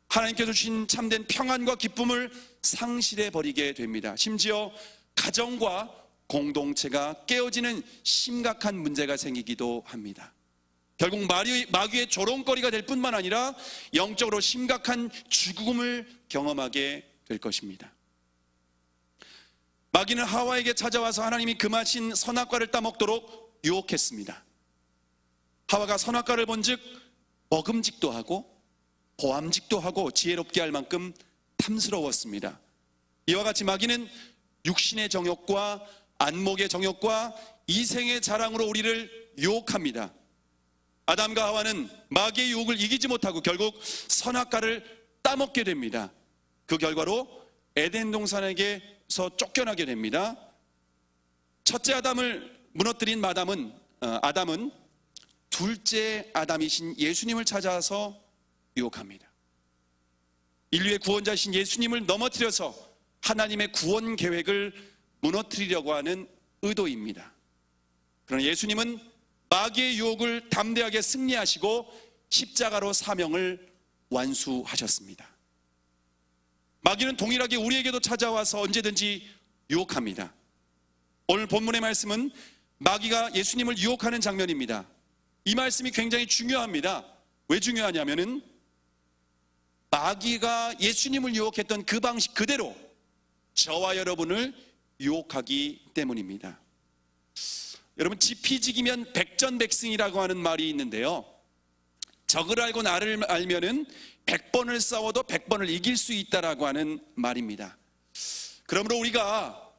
하나님께서 주신 참된 평안과 기쁨을 상실해 버리게 됩니다. 심지어 가정과 공동체가 깨어지는 심각한 문제가 생기기도 합니다. 결국 마귀의 조롱거리가 될 뿐만 아니라 영적으로 심각한 죽음을 경험하게 될 것입니다. 마귀는 하와에게 찾아와서 하나님이 금하신 선악과를 따먹도록 유혹했습니다. 하와가 선악과를 본즉 먹음직도 하고 보암직도 하고 지혜롭게 할 만큼 탐스러웠습니다. 이와 같이 마귀는 육신의 정욕과 안목의 정욕과 이생의 자랑으로 우리를 유혹합니다. 아담과 하와는 마귀의 유혹을 이기지 못하고 결국 선악과를 따먹게 됩니다. 그 결과로 에덴 동산에게서 쫓겨나게 됩니다. 첫째 아담을 무너뜨린 아담은 둘째 아담이신 예수님을 찾아서 유혹합니다. 인류의 구원자이신 예수님을 넘어뜨려서 하나님의 구원 계획을 무너뜨리려고 하는 의도입니다. 그러나 예수님은 마귀의 유혹을 담대하게 승리하시고 십자가로 사명을 완수하셨습니다. 마귀는 동일하게 우리에게도 찾아와서 언제든지 유혹합니다. 오늘 본문의 말씀은 마귀가 예수님을 유혹하는 장면입니다. 이 말씀이 굉장히 중요합니다. 왜 중요하냐면은 마귀가 예수님을 유혹했던 그 방식 그대로 저와 여러분을 유혹하기 때문입니다. 여러분, 지피지기면 백전백승이라고 하는 말이 있는데요, 적을 알고 나를 알면은 100번을 싸워도 100번을 이길 수 있다라고 하는 말입니다. 그러므로 우리가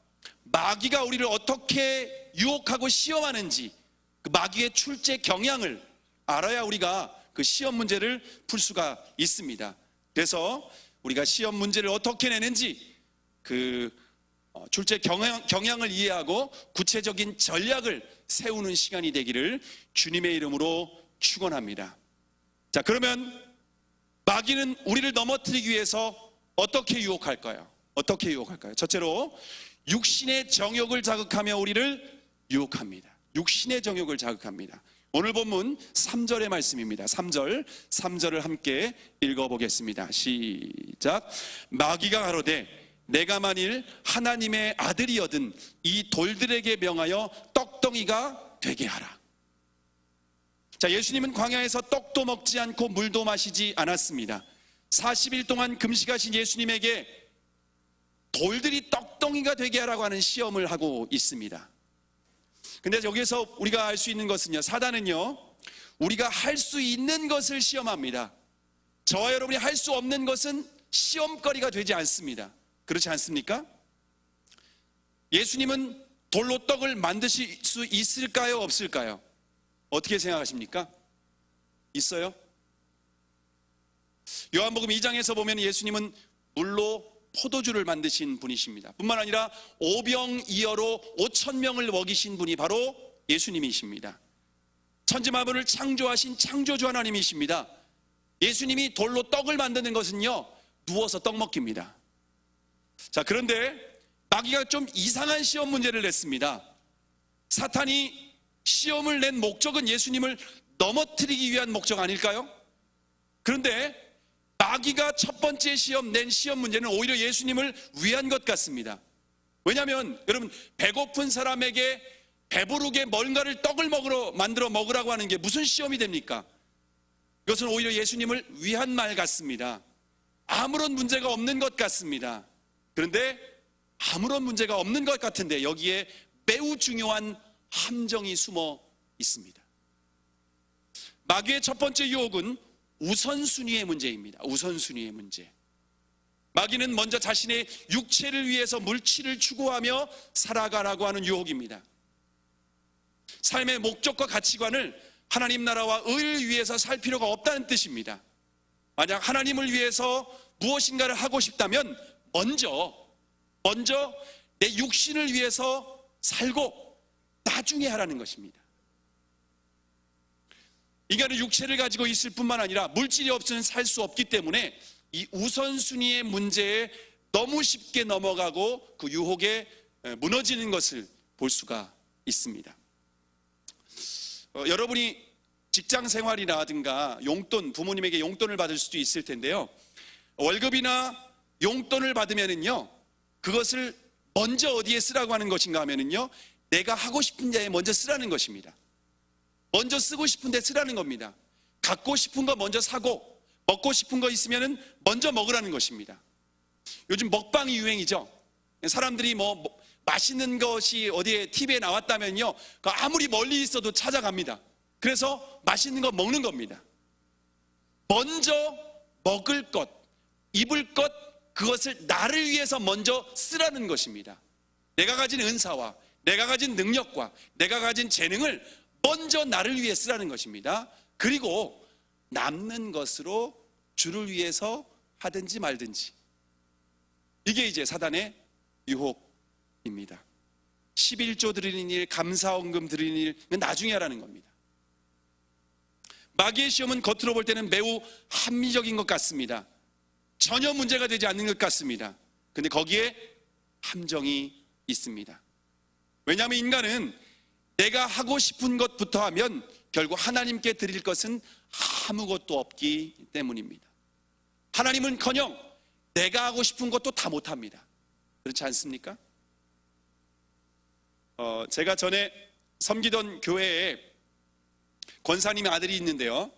마귀가 우리를 어떻게 유혹하고 시험하는지 그 마귀의 출제 경향을 알아야 우리가 그 시험 문제를 풀 수가 있습니다. 그래서 우리가 시험 문제를 어떻게 내는지 그 출제 경향을 이해하고 구체적인 전략을 세우는 시간이 되기를 주님의 이름으로 축원합니다. 자, 그러면 마귀는 우리를 넘어뜨리기 위해서 어떻게 유혹할까요? 어떻게 유혹할까요? 첫째로 육신의 정욕을 자극하며 우리를 유혹합니다. 육신의 정욕을 자극합니다. 오늘 본문 3절의 말씀입니다. 3절을 함께 읽어보겠습니다. 시작. 마귀가 가로되 내가 만일 하나님의 아들이거든 이 돌들에게 명하여 떡덩이가 되게 하라. 자, 예수님은 광야에서 떡도 먹지 않고 물도 마시지 않았습니다. 40일 동안 금식하신 예수님에게 돌들이 떡덩이가 되게 하라고 하는 시험을 하고 있습니다. 근데 여기서 우리가 알 수 있는 것은요, 사단은요, 우리가 할 수 있는 것을 시험합니다. 저와 여러분이 할 수 없는 것은 시험거리가 되지 않습니다. 그렇지 않습니까? 예수님은 돌로 떡을 만드실 수 있을까요? 없을까요? 어떻게 생각하십니까? 있어요? 요한복음 2장에서 보면 예수님은 물로 포도주를 만드신 분이십니다. 뿐만 아니라 오병이어로 5,000명을 먹이신 분이 바로 예수님이십니다. 천지만물을 창조하신 창조주 하나님이십니다. 예수님이 돌로 떡을 만드는 것은요, 누워서 떡 먹기입니다. 자, 그런데 마귀가 좀 이상한 시험 문제를 냈습니다. 사탄이 시험을 낸 목적은 예수님을 넘어뜨리기 위한 목적 아닐까요? 그런데 마귀가 첫 번째 낸 시험 문제는 오히려 예수님을 위한 것 같습니다. 왜냐하면 여러분, 배고픈 사람에게 배부르게 뭔가를 떡을 만들어 먹으라고 하는 게 무슨 시험이 됩니까? 이것은 오히려 예수님을 위한 말 같습니다. 아무런 문제가 없는 것 같습니다. 그런데 아무런 문제가 없는 것 같은데 여기에 매우 중요한 함정이 숨어 있습니다. 마귀의 첫 번째 유혹은 우선순위의 문제입니다. 우선순위의 문제. 마귀는 먼저 자신의 육체를 위해서 물질을 추구하며 살아가라고 하는 유혹입니다. 삶의 목적과 가치관을 하나님 나라와 의를 위해서 살 필요가 없다는 뜻입니다. 만약 하나님을 위해서 무엇인가를 하고 싶다면 먼저 내 육신을 위해서 살고 나중에 하라는 것입니다. 인간은 육체를 가지고 있을 뿐만 아니라 물질이 없이는 살 수 없기 때문에 이 우선순위의 문제에 너무 쉽게 넘어가고 그 유혹에 무너지는 것을 볼 수가 있습니다. 여러분이 직장 생활이라든가 용돈, 부모님에게 용돈을 받을 수도 있을 텐데요. 월급이나 용돈을 받으면은요, 그것을 먼저 어디에 쓰라고 하는 것인가 하면은요, 내가 하고 싶은 데에 먼저 쓰라는 것입니다. 먼저 쓰고 싶은 데 쓰라는 겁니다. 갖고 싶은 거 먼저 사고 먹고 싶은 거 있으면은 먼저 먹으라는 것입니다. 요즘 먹방이 유행이죠. 사람들이 뭐 맛있는 것이 어디에 TV에 나왔다면요, 아무리 멀리 있어도 찾아갑니다. 그래서 맛있는 거 먹는 겁니다. 먼저 먹을 것, 입을 것, 그것을 나를 위해서 먼저 쓰라는 것입니다. 내가 가진 은사와 내가 가진 능력과 내가 가진 재능을 먼저 나를 위해 쓰라는 것입니다. 그리고 남는 것으로 주를 위해서 하든지 말든지. 이게 이제 사단의 유혹입니다. 11조 드리는 일, 감사원금 드리는 일은 나중에 하라는 겁니다. 마귀의 시험은 겉으로 볼 때는 매우 합리적인 것 같습니다. 전혀 문제가 되지 않는 것 같습니다. 근데 거기에 함정이 있습니다. 왜냐하면 인간은 내가 하고 싶은 것부터 하면 결국 하나님께 드릴 것은 아무것도 없기 때문입니다. 하나님은커녕 내가 하고 싶은 것도 다 못합니다. 그렇지 않습니까? 제가 전에 섬기던 교회에 권사님의 아들이 있는데요.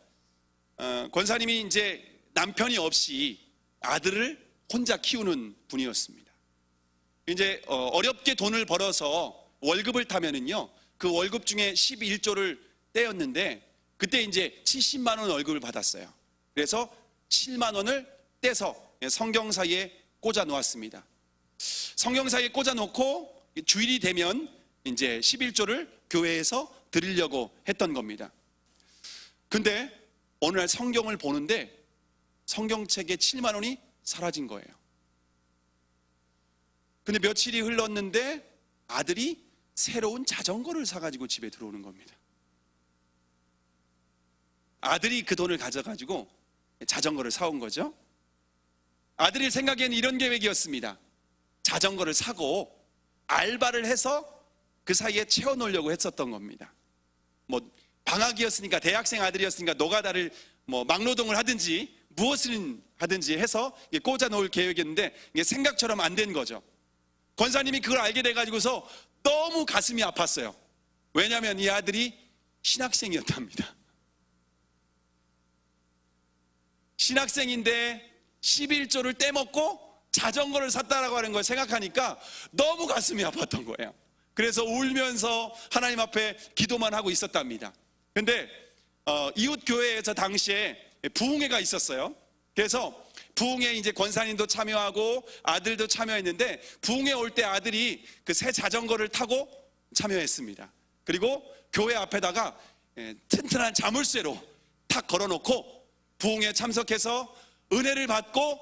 권사님이 이제 남편이 없이 아들을 혼자 키우는 분이었습니다. 이제 어렵게 돈을 벌어서 월급을 타면은요, 그 월급 중에 11조를 떼었는데 그때 이제 70만 원 월급을 받았어요. 그래서 7만 원을 떼서 성경사에 꽂아 놓았습니다. 성경사에 꽂아 놓고 주일이 되면 이제 11조를 교회에서 드리려고 했던 겁니다. 근데 어느 날 성경을 보는데 성경책에 7만 원이 사라진 거예요. 근데 며칠이 흘렀는데 아들이 새로운 자전거를 사가지고 집에 들어오는 겁니다. 아들이 그 돈을 가져가지고 자전거를 사온 거죠. 아들이 생각에는 이런 계획이었습니다. 자전거를 사고 알바를 해서 그 사이에 채워놓으려고 했었던 겁니다. 뭐 방학이었으니까, 대학생 아들이었으니까 노가다를 막노동을 하든지 무엇을 하든지 해서 꽂아 놓을 계획이었는데 이게 생각처럼 안 된 거죠. 권사님이 그걸 알게 돼가지고서 너무 가슴이 아팠어요. 왜냐하면 이 아들이 신학생이었답니다. 신학생인데 11조를 떼먹고 자전거를 샀다라고 하는 걸 생각하니까 너무 가슴이 아팠던 거예요. 그래서 울면서 하나님 앞에 기도만 하고 있었답니다. 근데 이웃 교회에서 당시에 부흥회가 있었어요. 그래서 부흥회 이제 권사님도 참여하고 아들도 참여했는데, 부흥회 올 때 아들이 그 새 자전거를 타고 참여했습니다. 그리고 교회 앞에다가 튼튼한 자물쇠로 탁 걸어놓고 부흥회에 참석해서 은혜를 받고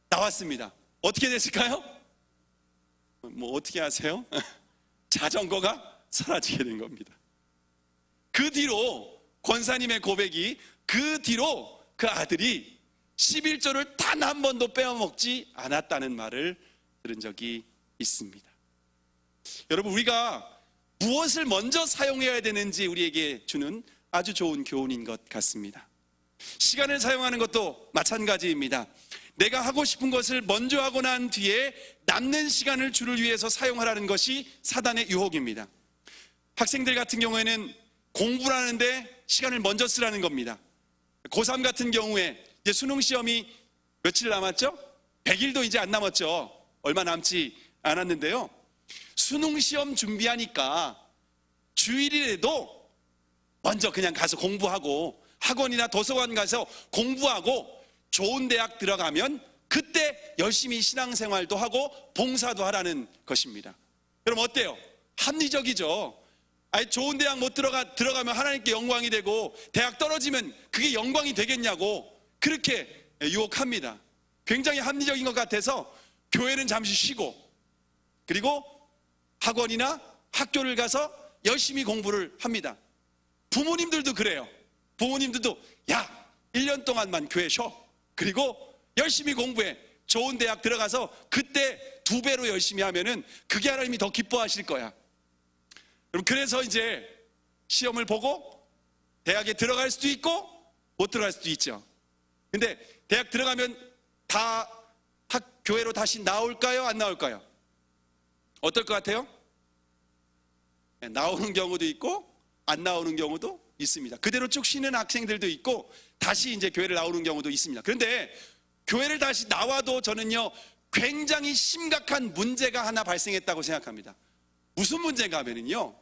나왔습니다. 어떻게 됐을까요? 뭐 어떻게 아세요? 자전거가 사라지게 된 겁니다. 그 뒤로 권사님의 고백이, 그 뒤로 그 아들이 11조를 단 한 번도 빼먹지 않았다는 말을 들은 적이 있습니다. 여러분, 우리가 무엇을 먼저 사용해야 되는지 우리에게 주는 아주 좋은 교훈인 것 같습니다. 시간을 사용하는 것도 마찬가지입니다. 내가 하고 싶은 것을 먼저 하고 난 뒤에 남는 시간을 주를 위해서 사용하라는 것이 사단의 유혹입니다. 학생들 같은 경우에는 공부를 하는데 시간을 먼저 쓰라는 겁니다. 고3 같은 경우에 이제 수능 시험이 며칠 남았죠? 100일도 이제 안 남았죠. 얼마 남지 않았는데요. 수능 시험 준비하니까 주일이라도 먼저 그냥 가서 공부하고 학원이나 도서관 가서 공부하고 좋은 대학 들어가면 그때 열심히 신앙생활도 하고 봉사도 하라는 것입니다. 그럼 어때요? 합리적이죠. 아니, 좋은 대학 못 들어가면 하나님께 영광이 되고 대학 떨어지면 그게 영광이 되겠냐고 그렇게 유혹합니다. 굉장히 합리적인 것 같아서 교회는 잠시 쉬고 그리고 학원이나 학교를 가서 열심히 공부를 합니다. 부모님들도 그래요. 부모님들도 야, 1년 동안만 교회 쉬어. 그리고 열심히 공부해. 좋은 대학 들어가서 그때 2배로 열심히 하면은 그게 하나님이 더 기뻐하실 거야. 그래서 이제 시험을 보고 대학에 들어갈 수도 있고 못 들어갈 수도 있죠. 근데 대학 들어가면 다 교회로 다시 나올까요? 안 나올까요? 어떨 것 같아요? 나오는 경우도 있고 안 나오는 경우도 있습니다. 그대로 쭉 쉬는 학생들도 있고 다시 이제 교회를 나오는 경우도 있습니다. 그런데 교회를 다시 나와도 저는요 굉장히 심각한 문제가 하나 발생했다고 생각합니다. 무슨 문제인가 하면은요,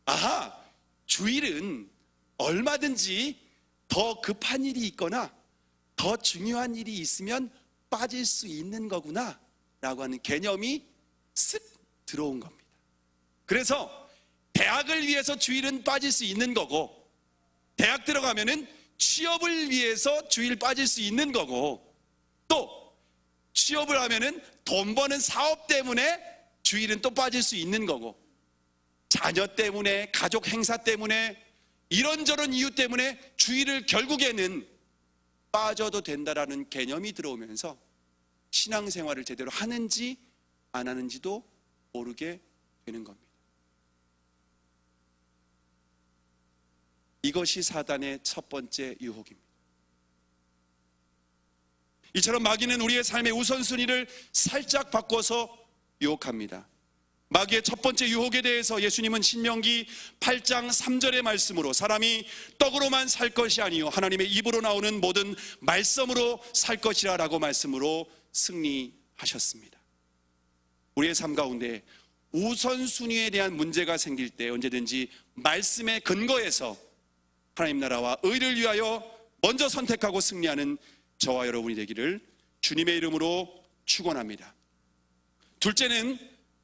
아하, 주일은 얼마든지 더 급한 일이 있거나 더 중요한 일이 있으면 빠질 수 있는 거구나 라고 하는 개념이 쓱 들어온 겁니다. 그래서 대학을 위해서 주일은 빠질 수 있는 거고 대학 들어가면은 취업을 위해서 주일 빠질 수 있는 거고 또 취업을 하면은 돈 버는 사업 때문에 주일은 또 빠질 수 있는 거고 자녀 때문에 가족 행사 때문에 이런저런 이유 때문에 주일을 결국에는 빠져도 된다라는 개념이 들어오면서 신앙생활을 제대로 하는지 안 하는지도 모르게 되는 겁니다. 이것이 사단의 첫 번째 유혹입니다. 이처럼 마귀는 우리의 삶의 우선순위를 살짝 바꿔서 유혹합니다. 마귀의 첫 번째 유혹에 대해서 예수님은 신명기 8장 3절의 말씀으로 사람이 떡으로만 살 것이 아니요 하나님의 입으로 나오는 모든 말씀으로 살 것이라 라고 말씀으로 승리하셨습니다. 우리의 삶 가운데 우선순위에 대한 문제가 생길 때 언제든지 말씀의 근거에서 하나님 나라와 의를 위하여 먼저 선택하고 승리하는 저와 여러분이 되기를 주님의 이름으로 축원합니다. 둘째는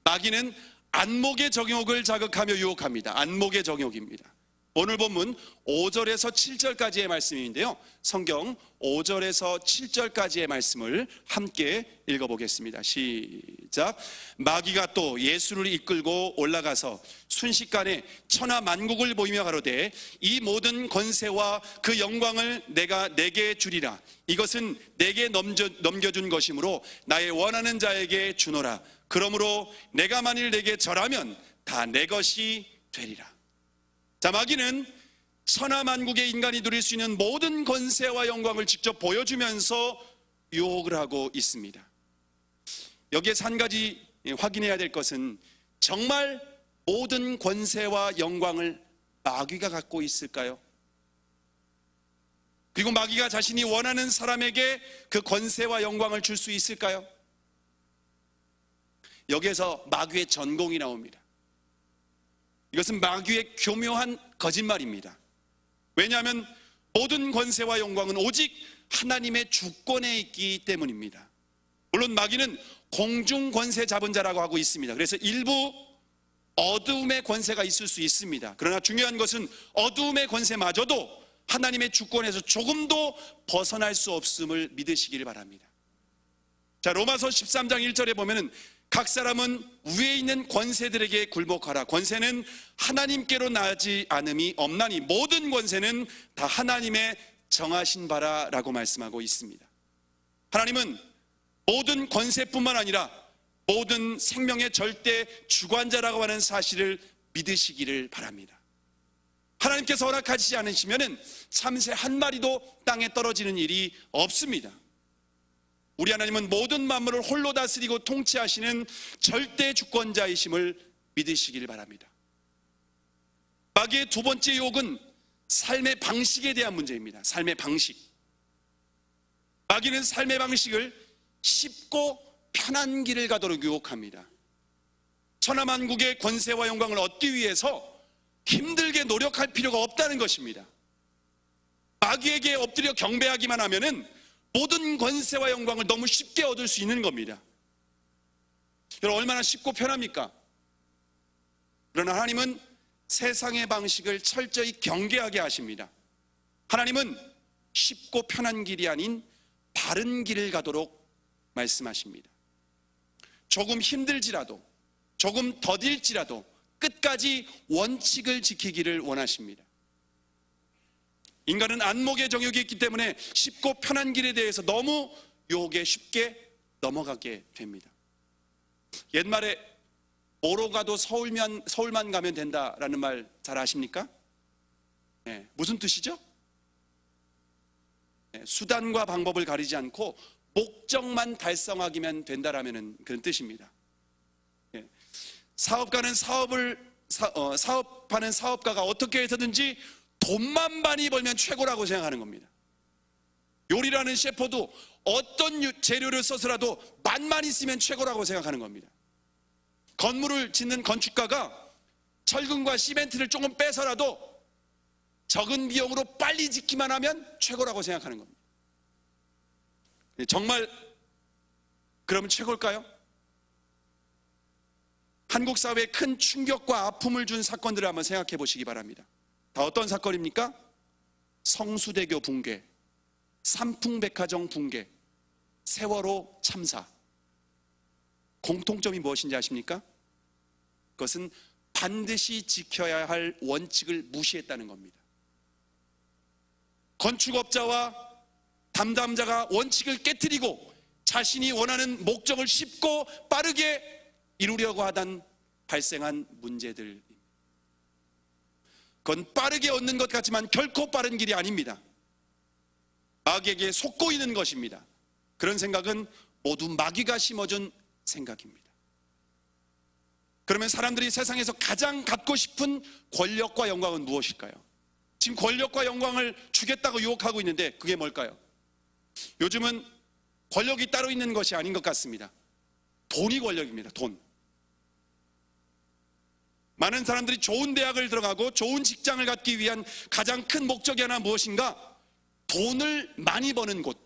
마귀는 안목의 정욕을 자극하며 유혹합니다. 안목의 정욕입니다. 오늘 본문 5절에서 7절까지의 말씀인데요, 성경 5절에서 7절까지의 말씀을 함께 읽어보겠습니다. 시작. 마귀가 또 예수를 이끌고 올라가서 순식간에 천하 만국을 보이며 가로되 이 모든 권세와 그 영광을 내가 내게 주리라. 이것은 내게 넘겨준 것이므로 나의 원하는 자에게 주노라. 그러므로 내가 만일 내게 절하면 다 내 것이 되리라. 자, 마귀는 천하 만국의 인간이 누릴 수 있는 모든 권세와 영광을 직접 보여주면서 유혹을 하고 있습니다. 여기에서 한 가지 확인해야 될 것은 정말 모든 권세와 영광을 마귀가 갖고 있을까요? 그리고 마귀가 자신이 원하는 사람에게 그 권세와 영광을 줄 수 있을까요? 여기에서 마귀의 전공이 나옵니다. 이것은 마귀의 교묘한 거짓말입니다. 왜냐하면 모든 권세와 영광은 오직 하나님의 주권에 있기 때문입니다. 물론 마귀는 공중 권세 잡은 자라고 하고 있습니다. 그래서 일부 어두움의 권세가 있을 수 있습니다. 그러나 중요한 것은 어두움의 권세마저도 하나님의 주권에서 조금도 벗어날 수 없음을 믿으시길 바랍니다. 자, 로마서 13장 1절에 보면은 각 사람은 위에 있는 권세들에게 굴복하라. 권세는 하나님께로 나지 않음이 없나니 모든 권세는 다 하나님의 정하신 바라 라고 말씀하고 있습니다. 하나님은 모든 권세뿐만 아니라 모든 생명의 절대 주관자라고 하는 사실을 믿으시기를 바랍니다. 하나님께서 허락하시지 않으시면 참새 한 마리도 땅에 떨어지는 일이 없습니다. 우리 하나님은 모든 만물을 홀로 다스리고 통치하시는 절대 주권자이심을 믿으시길 바랍니다. 마귀의 두 번째 유혹은 삶의 방식에 대한 문제입니다. 삶의 방식. 마귀는 삶의 방식을 쉽고 편한 길을 가도록 유혹합니다. 천하만국의 권세와 영광을 얻기 위해서 힘들게 노력할 필요가 없다는 것입니다. 마귀에게 엎드려 경배하기만 하면은 모든 권세와 영광을 너무 쉽게 얻을 수 있는 겁니다. 여러분, 얼마나 쉽고 편합니까? 그러나 하나님은 세상의 방식을 철저히 경계하게 하십니다. 하나님은 쉽고 편한 길이 아닌 바른 길을 가도록 말씀하십니다. 조금 힘들지라도, 조금 더딜지라도 끝까지 원칙을 지키기를 원하십니다. 인간은 안목의 정욕이 있기 때문에 쉽고 편한 길에 대해서 너무 유혹에 쉽게 넘어가게 됩니다. 옛말에 뭐로 가도 서울만 가면 된다라는 말 잘 아십니까? 네, 무슨 뜻이죠? 네, 수단과 방법을 가리지 않고 목적만 달성하기면 된다라는 그런 뜻입니다. 네, 사업가는 사업하는 사업가가 어떻게 해서든지 돈만 많이 벌면 최고라고 생각하는 겁니다. 요리라는 셰프도 어떤 재료를 써서라도 맛만 있으면 최고라고 생각하는 겁니다. 건물을 짓는 건축가가 철근과 시멘트를 조금 빼서라도 적은 비용으로 빨리 짓기만 하면 최고라고 생각하는 겁니다. 정말 그러면 최고일까요? 한국 사회에 큰 충격과 아픔을 준 사건들을 한번 생각해 보시기 바랍니다. 다 어떤 사건입니까? 성수대교 붕괴, 삼풍백화점 붕괴, 세월호 참사. 공통점이 무엇인지 아십니까? 그것은 반드시 지켜야 할 원칙을 무시했다는 겁니다. 건축업자와 담당자가 원칙을 깨트리고 자신이 원하는 목적을 쉽고 빠르게 이루려고 하던 발생한 문제들. 그건 빠르게 얻는 것 같지만 결코 빠른 길이 아닙니다. 마귀에게 속고 있는 것입니다. 그런 생각은 모두 마귀가 심어준 생각입니다. 그러면 사람들이 세상에서 가장 갖고 싶은 권력과 영광은 무엇일까요? 지금 권력과 영광을 주겠다고 유혹하고 있는데 그게 뭘까요? 요즘은 권력이 따로 있는 것이 아닌 것 같습니다. 돈이 권력입니다. 돈. 많은 사람들이 좋은 대학을 들어가고 좋은 직장을 갖기 위한 가장 큰 목적이 하나 무엇인가? 돈을 많이 버는 곳.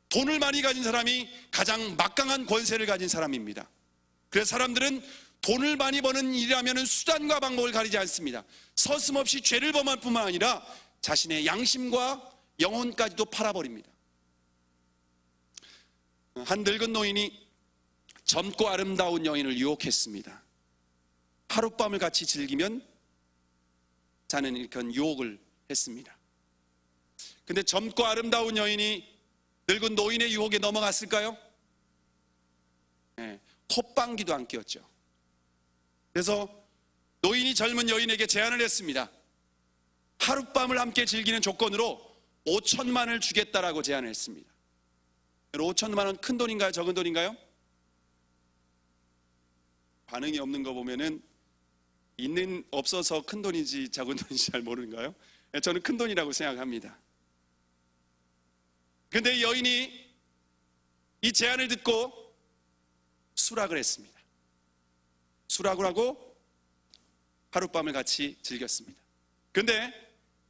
돈을 많이 가진 사람이 가장 막강한 권세를 가진 사람입니다. 그래서 사람들은 돈을 많이 버는 일이라면 수단과 방법을 가리지 않습니다. 서슴없이 죄를 범할 뿐만 아니라 자신의 양심과 영혼까지도 팔아버립니다. 한 늙은 노인이 젊고 아름다운 여인을 유혹했습니다. 하룻밤을 같이 즐기면 자는 이렇게 유혹을 했습니다. 근데 젊고 아름다운 여인이 늙은 노인의 유혹에 넘어갔을까요? 네, 콧방귀도 안 뀌었죠. 그래서 노인이 젊은 여인에게 제안을 했습니다. 하룻밤을 함께 즐기는 조건으로 5천만 원을 주겠다라고 제안을 했습니다. 5천만 원 큰 돈인가요? 적은 돈인가요? 반응이 없는 거 보면은 없어서 큰 돈인지 작은 돈인지 잘 모르는가요? 저는 큰 돈이라고 생각합니다. 그런데 여인이 이 제안을 듣고 수락을 했습니다. 수락을 하고 하룻밤을 같이 즐겼습니다. 그런데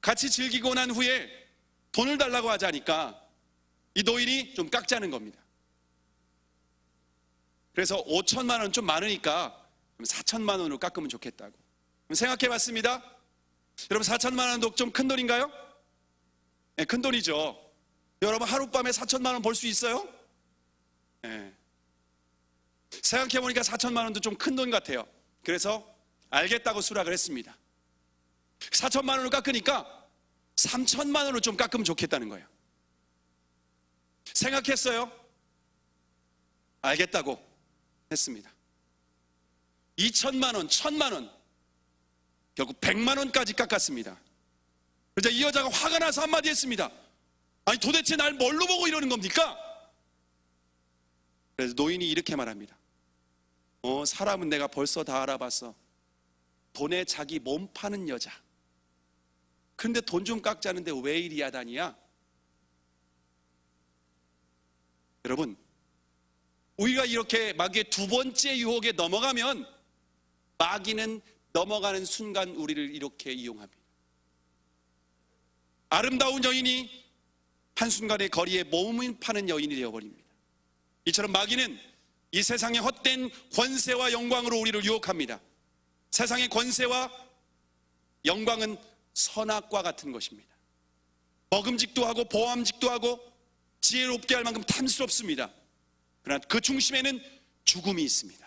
같이 즐기고 난 후에 돈을 달라고 하자니까 이 노인이 좀 깎자는 겁니다. 그래서 5천만 원 좀 많으니까 4천만 원으로 깎으면 좋겠다고 생각해 봤습니다. 여러분, 4천만 원도 좀 큰 돈인가요? 네, 큰 돈이죠. 여러분, 하룻밤에 4천만 원 벌 수 있어요? 네. 생각해 보니까 4천만 원도 좀 큰 돈 같아요. 그래서 알겠다고 수락을 했습니다. 4천만 원으로 깎으니까 3천만 원으로 좀 깎으면 좋겠다는 거예요. 생각했어요. 알겠다고 했습니다. 2천만 원, 1천만 원, 결국 100만 원까지 깎았습니다. 그래서 이 여자가 화가 나서 한마디 했습니다. 아니, 도대체 날 뭘로 보고 이러는 겁니까? 그래서 노인이 이렇게 말합니다. 사람은 내가 벌써 다 알아봤어. 돈에 자기 몸 파는 여자. 근데 돈 좀 깎자는데 왜 이리 야단이야? 여러분, 우리가 이렇게 마귀의 두 번째 유혹에 넘어가면 마귀는 넘어가는 순간 우리를 이렇게 이용합니다. 아름다운 여인이 한순간에 거리에 몸을 파는 여인이 되어버립니다. 이처럼 마귀는 이 세상의 헛된 권세와 영광으로 우리를 유혹합니다. 세상의 권세와 영광은 선악과 같은 것입니다. 먹음직도 하고 보암직도 하고 지혜롭게 할 만큼 탐스럽습니다. 그러나 그 중심에는 죽음이 있습니다.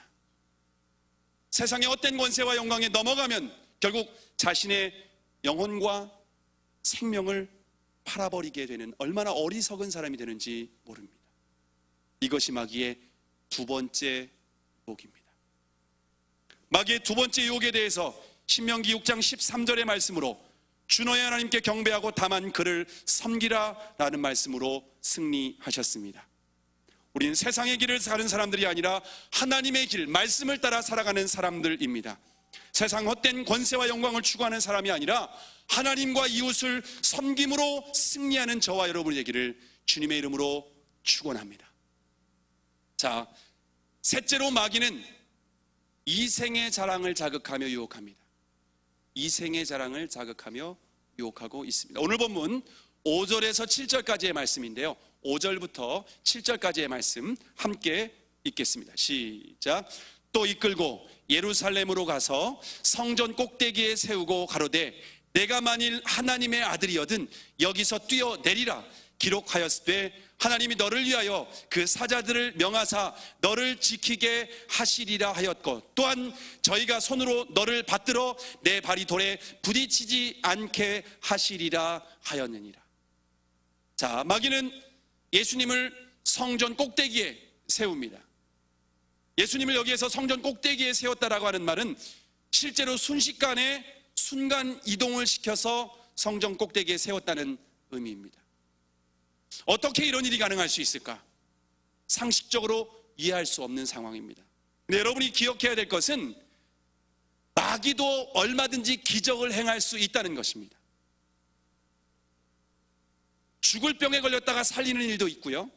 세상의 헛된 권세와 영광에 넘어가면 결국 자신의 영혼과 생명을 팔아버리게 되는, 얼마나 어리석은 사람이 되는지 모릅니다. 이것이 마귀의 두 번째 유혹입니다. 마귀의 두 번째 유혹에 대해서 신명기 6장 13절의 말씀으로 주 너의 하나님께 경배하고 다만 그를 섬기라 라는 말씀으로 승리하셨습니다. 우리는 세상의 길을 사는 사람들이 아니라 하나님의 길, 말씀을 따라 살아가는 사람들입니다. 세상 헛된 권세와 영광을 추구하는 사람이 아니라 하나님과 이웃을 섬김으로 승리하는 저와 여러분이 되기를 주님의 이름으로 축원합니다. 자, 셋째로 마귀는 이생의 자랑을 자극하며 유혹합니다. 이생의 자랑을 자극하며 유혹하고 있습니다. 오늘 본문 5절에서 7절까지의 말씀인데요, 5절부터 7절까지의 말씀 함께 읽겠습니다. 시작. 또 이끌고 예루살렘으로 가서 성전 꼭대기에 세우고 가로되 내가 만일 하나님의 아들이여든 여기서 뛰어내리라 기록하였으되 하나님이 너를 위하여 그 사자들을 명하사 너를 지키게 하시리라 하였고 또한 저희가 손으로 너를 받들어 내 발이 돌에 부딪히지 않게 하시리라 하였느니라. 자, 마귀는 예수님을 성전 꼭대기에 세웁니다. 예수님을 여기에서 성전 꼭대기에 세웠다라고 하는 말은 실제로 순식간에 순간 이동을 시켜서 성전 꼭대기에 세웠다는 의미입니다. 어떻게 이런 일이 가능할 수 있을까? 상식적으로 이해할 수 없는 상황입니다. 근데 여러분이 기억해야 될 것은 마귀도 얼마든지 기적을 행할 수 있다는 것입니다. 죽을 병에 걸렸다가 살리는 일도 있고요,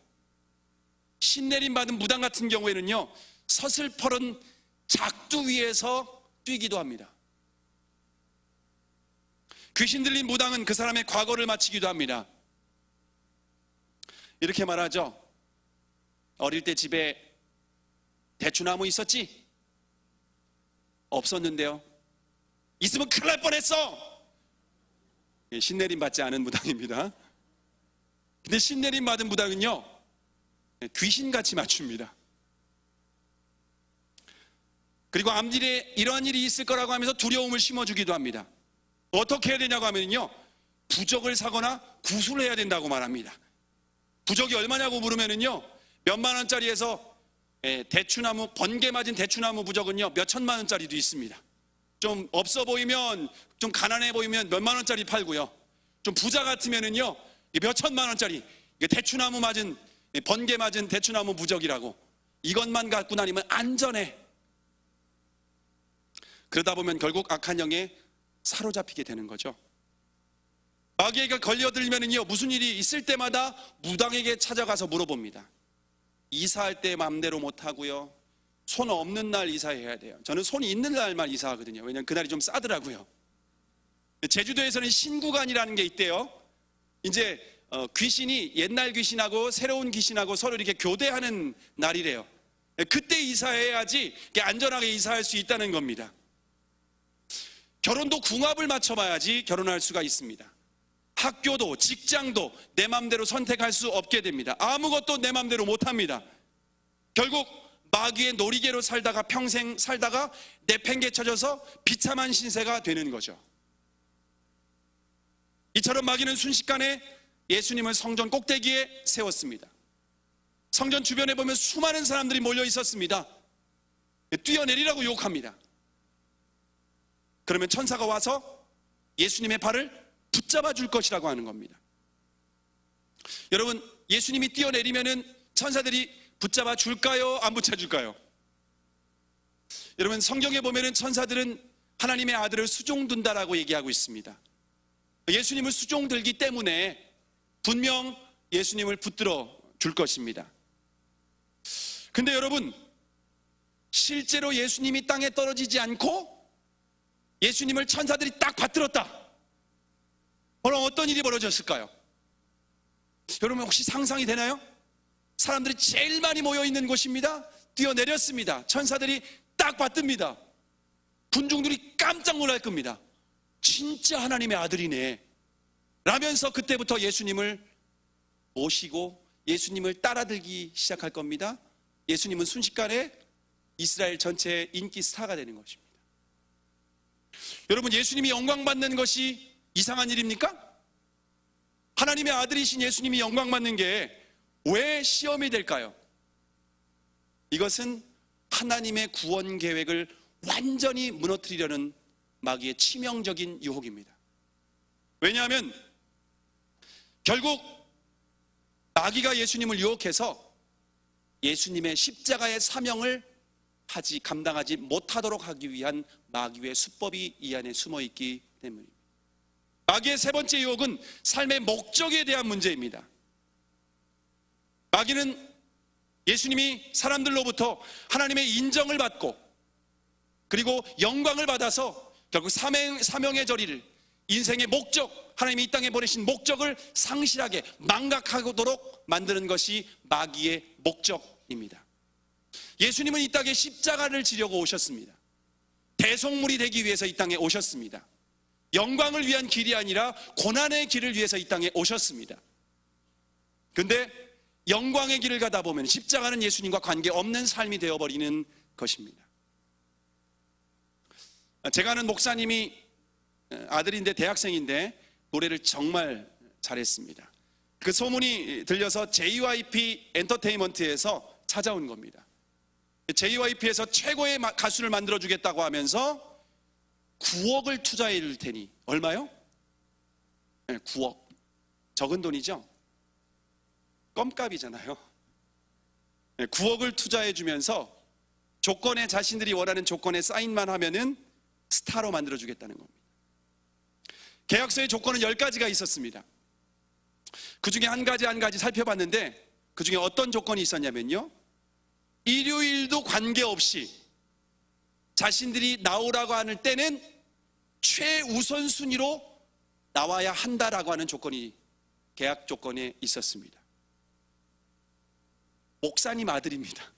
신내림 받은 무당 같은 경우에는요 서슬퍼른 작두 위에서 뛰기도 합니다. 귀신 들린 무당은 그 사람의 과거를 맞히기도 합니다. 이렇게 말하죠. 어릴 때 집에 대추나무 있었지? 없었는데요. 있으면 큰일 날 뻔했어. 신내림 받지 않은 무당입니다. 근데 신내림 받은 무당은요 귀신같이 맞춥니다. 그리고 앞일에 이러한 일이 있을 거라고 하면서 두려움을 심어주기도 합니다. 어떻게 해야 되냐고 하면요 부적을 사거나 구슬을 해야 된다고 말합니다. 부적이 얼마냐고 물으면은요 몇만 원짜리에서 대추나무, 번개 맞은 대추나무 부적은요 몇 천만 원짜리도 있습니다. 좀 없어 보이면, 좀 가난해 보이면 몇만 원짜리 팔고요, 좀 부자 같으면은요 몇 천만 원짜리, 대추나무 맞은, 번개 맞은 대추나무 부적이라고, 이것만 갖고 다니면 안전해. 그러다 보면 결국 악한 영에 사로잡히게 되는 거죠. 마귀에게 걸려들면은요 무슨 일이 있을 때마다 무당에게 찾아가서 물어봅니다. 이사할 때 맘대로 못하고요, 손 없는 날 이사해야 돼요. 저는 손이 있는 날만 이사하거든요. 왜냐하면 그날이 좀 싸더라고요. 제주도에서는 신구간이라는 게 있대요. 이제 귀신이, 옛날 귀신하고 새로운 귀신하고 서로 이렇게 교대하는 날이래요. 그때 이사해야지 안전하게 이사할 수 있다는 겁니다. 결혼도 궁합을 맞춰봐야지 결혼할 수가 있습니다. 학교도 직장도 내 맘대로 선택할 수 없게 됩니다. 아무것도 내 맘대로 못합니다. 결국 마귀의 놀이개로 살다가, 평생 살다가 내팽개쳐져서 비참한 신세가 되는 거죠. 이처럼 마귀는 순식간에 예수님을 성전 꼭대기에 세웠습니다. 성전 주변에 보면 수많은 사람들이 몰려 있었습니다. 뛰어내리라고 유혹합니다. 그러면 천사가 와서 예수님의 발을 붙잡아 줄 것이라고 하는 겁니다. 여러분, 예수님이 뛰어내리면은 천사들이 붙잡아 줄까요? 안 붙여 줄까요? 여러분, 성경에 보면은 천사들은 하나님의 아들을 수종든다라고 얘기하고 있습니다. 예수님을 수종들기 때문에 분명 예수님을 붙들어 줄 것입니다. 근데 여러분, 실제로 예수님이 땅에 떨어지지 않고 예수님을 천사들이 딱 받들었다. 그럼 어떤 일이 벌어졌을까요? 여러분 혹시 상상이 되나요? 사람들이 제일 많이 모여있는 곳입니다. 뛰어내렸습니다. 천사들이 딱 받듭니다. 군중들이 깜짝 놀랄 겁니다. 진짜 하나님의 아들이네 라면서 그때부터 예수님을 모시고 예수님을 따라들기 시작할 겁니다. 예수님은 순식간에 이스라엘 전체의 인기 스타가 되는 것입니다. 여러분, 예수님이 영광받는 것이 이상한 일입니까? 하나님의 아들이신 예수님이 영광받는 게 왜 시험이 될까요? 이것은 하나님의 구원 계획을 완전히 무너뜨리려는 마귀의 치명적인 유혹입니다. 왜냐하면 결국 마귀가 예수님을 유혹해서 예수님의 십자가의 사명을 감당하지 못하도록 하기 위한 마귀의 수법이 이 안에 숨어 있기 때문입니다. 마귀의 세 번째 유혹은 삶의 목적에 대한 문제입니다. 마귀는 예수님이 사람들로부터 하나님의 인정을 받고 그리고 영광을 받아서 결국 사명의 저리를, 인생의 목적, 하나님이 이 땅에 보내신 목적을 상실하게 망각하도록 만드는 것이 마귀의 목적입니다. 예수님은 이 땅에 십자가를 지려고 오셨습니다. 대속물이 되기 위해서 이 땅에 오셨습니다. 영광을 위한 길이 아니라 고난의 길을 위해서 이 땅에 오셨습니다. 그런데 영광의 길을 가다 보면 십자가는 예수님과 관계없는 삶이 되어버리는 것입니다. 제가 아는 목사님이 아들인데 대학생인데 노래를 정말 잘했습니다. 그 소문이 들려서 JYP 엔터테인먼트에서 찾아온 겁니다. JYP에서 최고의 가수를 만들어주겠다고 하면서 9억을 투자해 줄 테니. 얼마요? 9억. 적은 돈이죠? 껌값이잖아요. 9억을 투자해 주면서 조건에, 자신들이 원하는 조건에 사인만 하면은 스타로 만들어 주겠다는 겁니다. 계약서의 조건은 10가지가 있었습니다. 그 중에 한 가지 살펴봤는데 그 중에 어떤 조건이 있었냐면요, 일요일도 관계없이 자신들이 나오라고 하는 때는 최우선 순위로 나와야 한다라고 하는 조건이 계약 조건에 있었습니다. 목사님 아들입니다.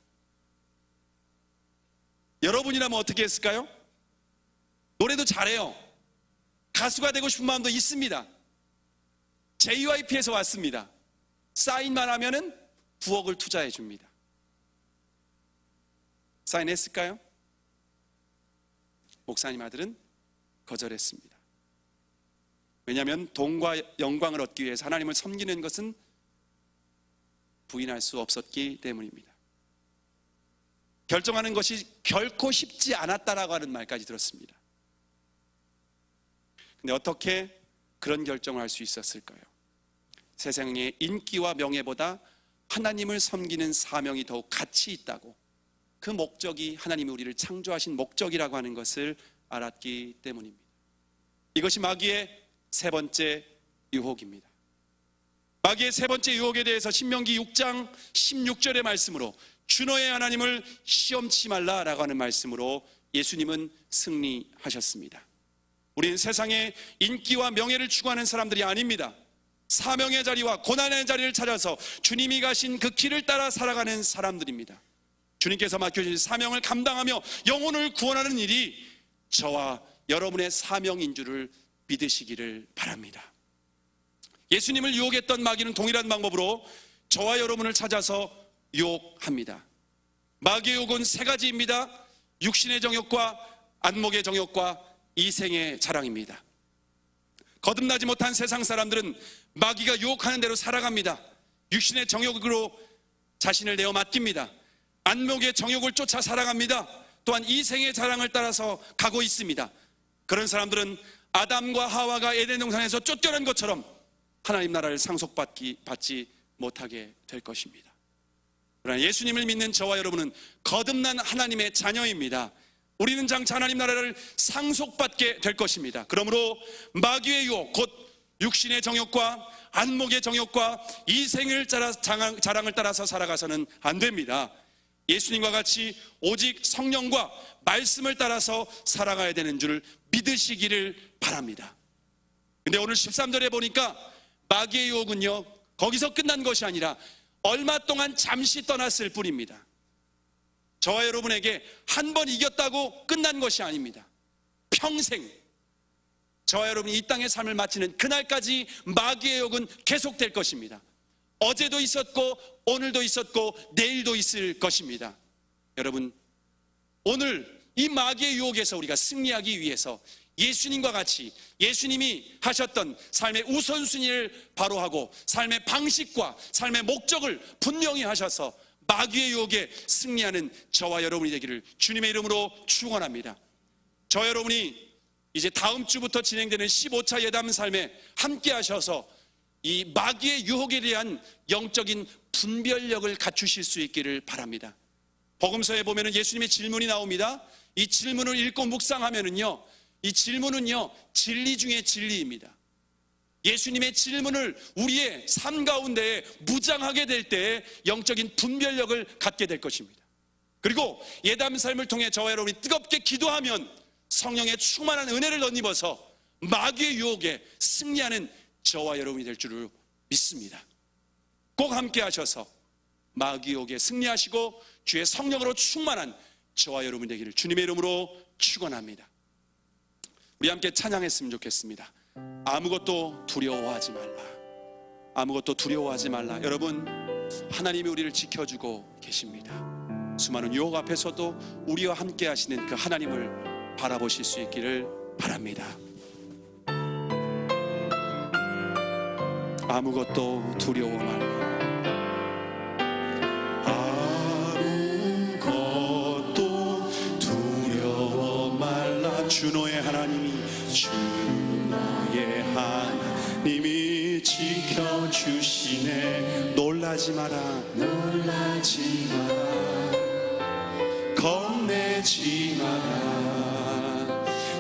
여러분이라면 어떻게 했을까요? 노래도 잘해요. 가수가 되고 싶은 마음도 있습니다. JYP에서 왔습니다. 사인만 하면은 9억을 투자해 줍니다. 사인했을까요? 목사님 아들은 거절했습니다. 왜냐하면 돈과 영광을 얻기 위해서 하나님을 섬기는 것은 부인할 수 없었기 때문입니다. 결정하는 것이 결코 쉽지 않았다라고 하는 말까지 들었습니다. 근데 어떻게 그런 결정을 할 수 있었을까요? 세상의 인기와 명예보다 하나님을 섬기는 사명이 더욱 가치 있다고, 그 목적이 하나님이 우리를 창조하신 목적이라고 하는 것을 알았기 때문입니다. 이것이 마귀의 세 번째 유혹입니다. 마귀의 세 번째 유혹에 대해서 신명기 6장 16절의 말씀으로 주 너의 하나님을 시험치 말라라고 하는 말씀으로 예수님은 승리하셨습니다. 우리는 세상의 인기와 명예를 추구하는 사람들이 아닙니다. 사명의 자리와 고난의 자리를 찾아서 주님이 가신 그 길을 따라 살아가는 사람들입니다. 주님께서 맡겨주신 사명을 감당하며 영혼을 구원하는 일이 저와 여러분의 사명인 줄을 믿으시기를 바랍니다. 예수님을 유혹했던 마귀는 동일한 방법으로 저와 여러분을 찾아서 유혹합니다. 마귀의 유혹은 세 가지입니다. 육신의 정욕과 안목의 정욕과 이생의 자랑입니다. 거듭나지 못한 세상 사람들은 마귀가 유혹하는 대로 살아갑니다. 육신의 정욕으로 자신을 내어 맡깁니다. 안목의 정욕을 쫓아 살아갑니다. 또한 이생의 자랑을 따라서 가고 있습니다. 그런 사람들은 아담과 하와가 에덴 동산에서 쫓겨난 것처럼 하나님 나라를 상속받지 못하게 될 것입니다. 그러나 예수님을 믿는 저와 여러분은 거듭난 하나님의 자녀입니다. 우리는 장차 하나님 나라를 상속받게 될 것입니다. 그러므로 마귀의 유혹, 곧 육신의 정욕과 안목의 정욕과 이생의 자랑을 따라서 살아가서는 안 됩니다. 예수님과 같이 오직 성령과 말씀을 따라서 살아가야 되는 줄 믿으시기를 바랍니다. 근데 오늘 13절에 보니까 마귀의 유혹은요, 거기서 끝난 것이 아니라 얼마 동안 잠시 떠났을 뿐입니다. 저와 여러분에게 한 번 이겼다고 끝난 것이 아닙니다. 평생 저와 여러분이 이 땅의 삶을 마치는 그날까지 마귀의 유혹은 계속될 것입니다. 어제도 있었고 오늘도 있었고 내일도 있을 것입니다. 여러분, 오늘 이 마귀의 유혹에서 우리가 승리하기 위해서 예수님과 같이 예수님이 하셨던 삶의 우선순위를 바로 하고 삶의 방식과 삶의 목적을 분명히 하셔서 마귀의 유혹에 승리하는 저와 여러분이 되기를 주님의 이름으로 축원합니다. 저 여러분이 이제 다음 주부터 진행되는 15차 예담 삶에 함께 하셔서 이 마귀의 유혹에 대한 영적인 분별력을 갖추실 수 있기를 바랍니다. 복음서에 보면 예수님의 질문이 나옵니다. 이 질문을 읽고 묵상하면은요, 이 질문은요, 진리 중에 진리입니다. 예수님의 질문을 우리의 삶 가운데 무장하게 될 때 영적인 분별력을 갖게 될 것입니다. 그리고 예담 삶을 통해 저와 여러분이 뜨겁게 기도하면 성령의 충만한 은혜를 덧입어서 마귀의 유혹에 승리하는 저와 여러분이 될 줄을 믿습니다. 꼭 함께 하셔서 마귀의 유혹에 승리하시고 주의 성령으로 충만한 저와 여러분이 되기를 주님의 이름으로 축원합니다. 우리 함께 찬양했으면 좋겠습니다. 아무것도 두려워하지 말라. 아무것도 두려워하지 말라. 여러분, 하나님이 우리를 지켜주고 계십니다. 수많은 유혹 앞에서도 우리와 함께 하시는 그 하나님을 바라보실 수 있기를 바랍니다. 아무것도 두려워 말라. 아무것도 두려워 말라. 주 너의 하나님이 주 너의 하나님이 지켜주시네. 놀라지 마라. 놀라지 마라. 겁내지 마라.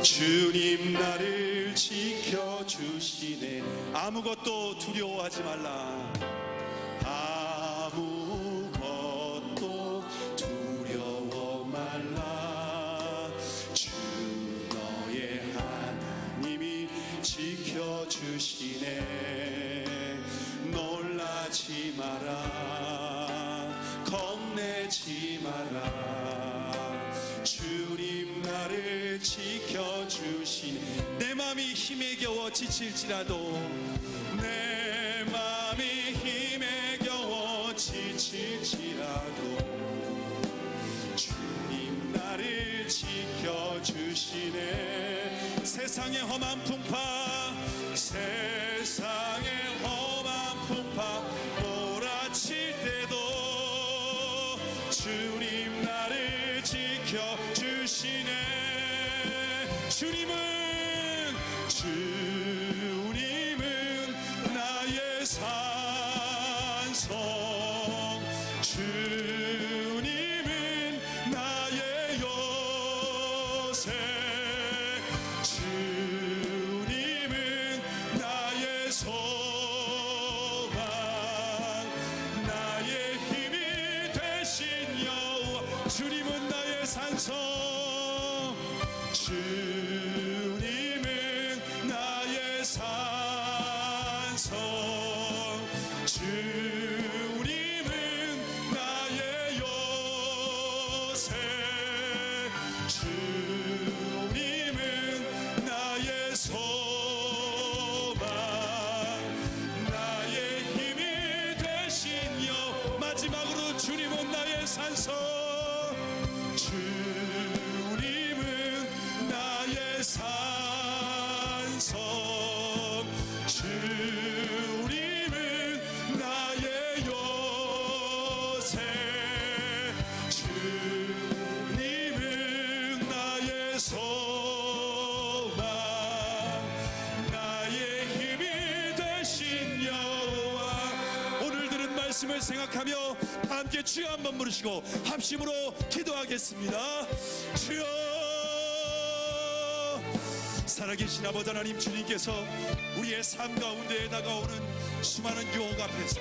주님 나를 지켜주시네. 아무것도 두려워하지 말라. 아무것도 두려워 말라. 주 너의 하나님이 지켜주시네. 놀라지 마라. 겁내지 마라. 주님 나를 지켜주시네. 내 마음이 힘에 겨워 지칠지라도 내 맘이 힘에 겨워 지칠지라도 주님 나를 지켜주시네. 세상의 험한 풍파 세상의 험한 풍파 몰아칠 때도 주님 나를 지켜주시네. 주님은 나의 산성. 주님은 나의 요새. 주님은 나의 소망. 나의 힘이 되신 여호와. 주님은 나의 산성. 주님은 나의 산성. 주님은 나의 요새. 주님은 나의 소망. 나의 힘이 되신 여. 마지막으로 주님은 나의 산성. 주님은 나의 산성. 주님은 나의 요새. 주님은 나의 소망. 나의 힘이 되신 여호와. 오늘 들은 말씀을 생각하며 함께 주여 한번 부르시고 합심으로 기도하겠습니다. 주여. 살아계신 아버지 하나님, 주님께서 우리의 삶 가운데에 다가오는 수많은 유혹 앞에서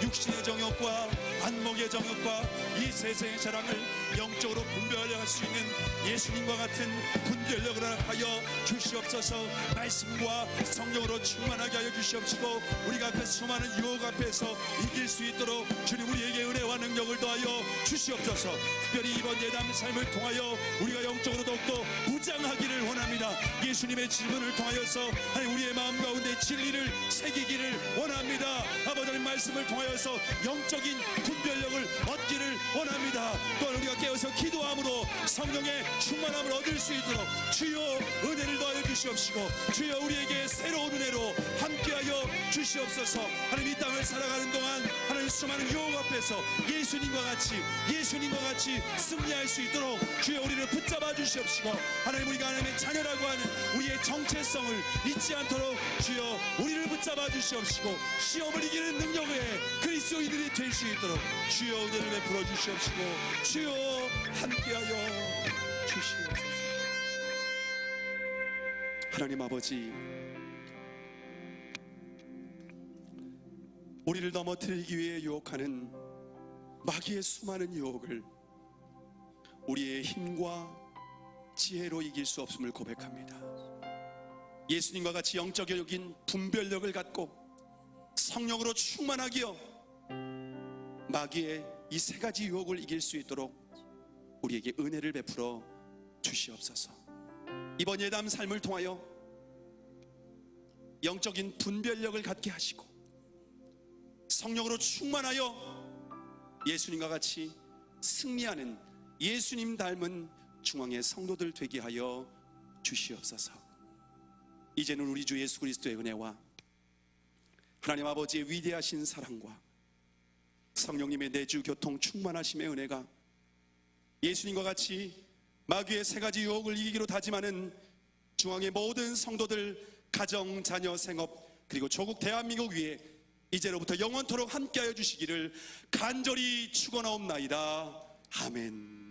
육신의 정욕과 안목의 정욕과 이 세상의 자랑을 영적으로 분별할 수 있는 예수님과 같은 분별력을 하여 주시옵소서. 말씀과 성령으로 충만하게 하여 주시옵시고 우리가 그 수많은 유혹 앞에서 이길 수 있도록 주님 우리에게 은혜와 능력을 더하여 주시옵소서. 특별히 이번 예담 삶을 통하여 우리가 영적으로 더욱더 무장하기를 원합니다. 예수님의 질문을 통하여서 하나님 우리의 마음 가운데 진리를 새기기를 원합니다. 아버지 하나님 말씀을 통하여서 영적인 분별력을 얻기를 원합니다. 또한 우리가 깨어서 기도함으로 성령의 충만함을 얻을 수 있도록 주여 은혜를 더하여 주시옵시고 주여 우리에게 새로운 은혜로 함께하여 주시옵소서. 하나님 이 땅을 살아가는 동안 하나님 수많은 유혹 앞에서 예수님과 같이 승리할 수 있도록 주여 우리를 붙잡아 주시옵시고 하나님 우리가 하나님의 자녀라고 하는 우리의 정체성을 잊지 않도록 주여 우리를 붙잡아 주시옵시고 시험을 이기는 능력의 그리스도인들이 될 수 있도록 주여 은혜를 베풀어 주시옵시고 주여 함께하여 주시옵소서. 하나님 아버지, 우리를 넘어뜨리기 위해 유혹하는 마귀의 수많은 유혹을 우리의 힘과 지혜로 이길 수 없음을 고백합니다. 예수님과 같이 영적인 분별력을 갖고 성령으로 충만하기여 마귀의 이 세 가지 유혹을 이길 수 있도록 우리에게 은혜를 베풀어 주시옵소서. 이번 예담 삶을 통하여 영적인 분별력을 갖게 하시고 성령으로 충만하여 예수님과 같이 승리하는 예수님 닮은 중앙의 성도들 되게 하여 주시옵소서. 이제는 우리 주 예수 그리스도의 은혜와 하나님 아버지의 위대하신 사랑과 성령님의 내주 교통 충만하심의 은혜가 예수님과 같이 마귀의 세 가지 유혹을 이기기로 다짐하는 중앙의 모든 성도들 가정, 자녀, 생업 그리고 조국 대한민국 위에 이제로부터 영원토록 함께하여 주시기를 간절히 축원하옵나이다. 아멘.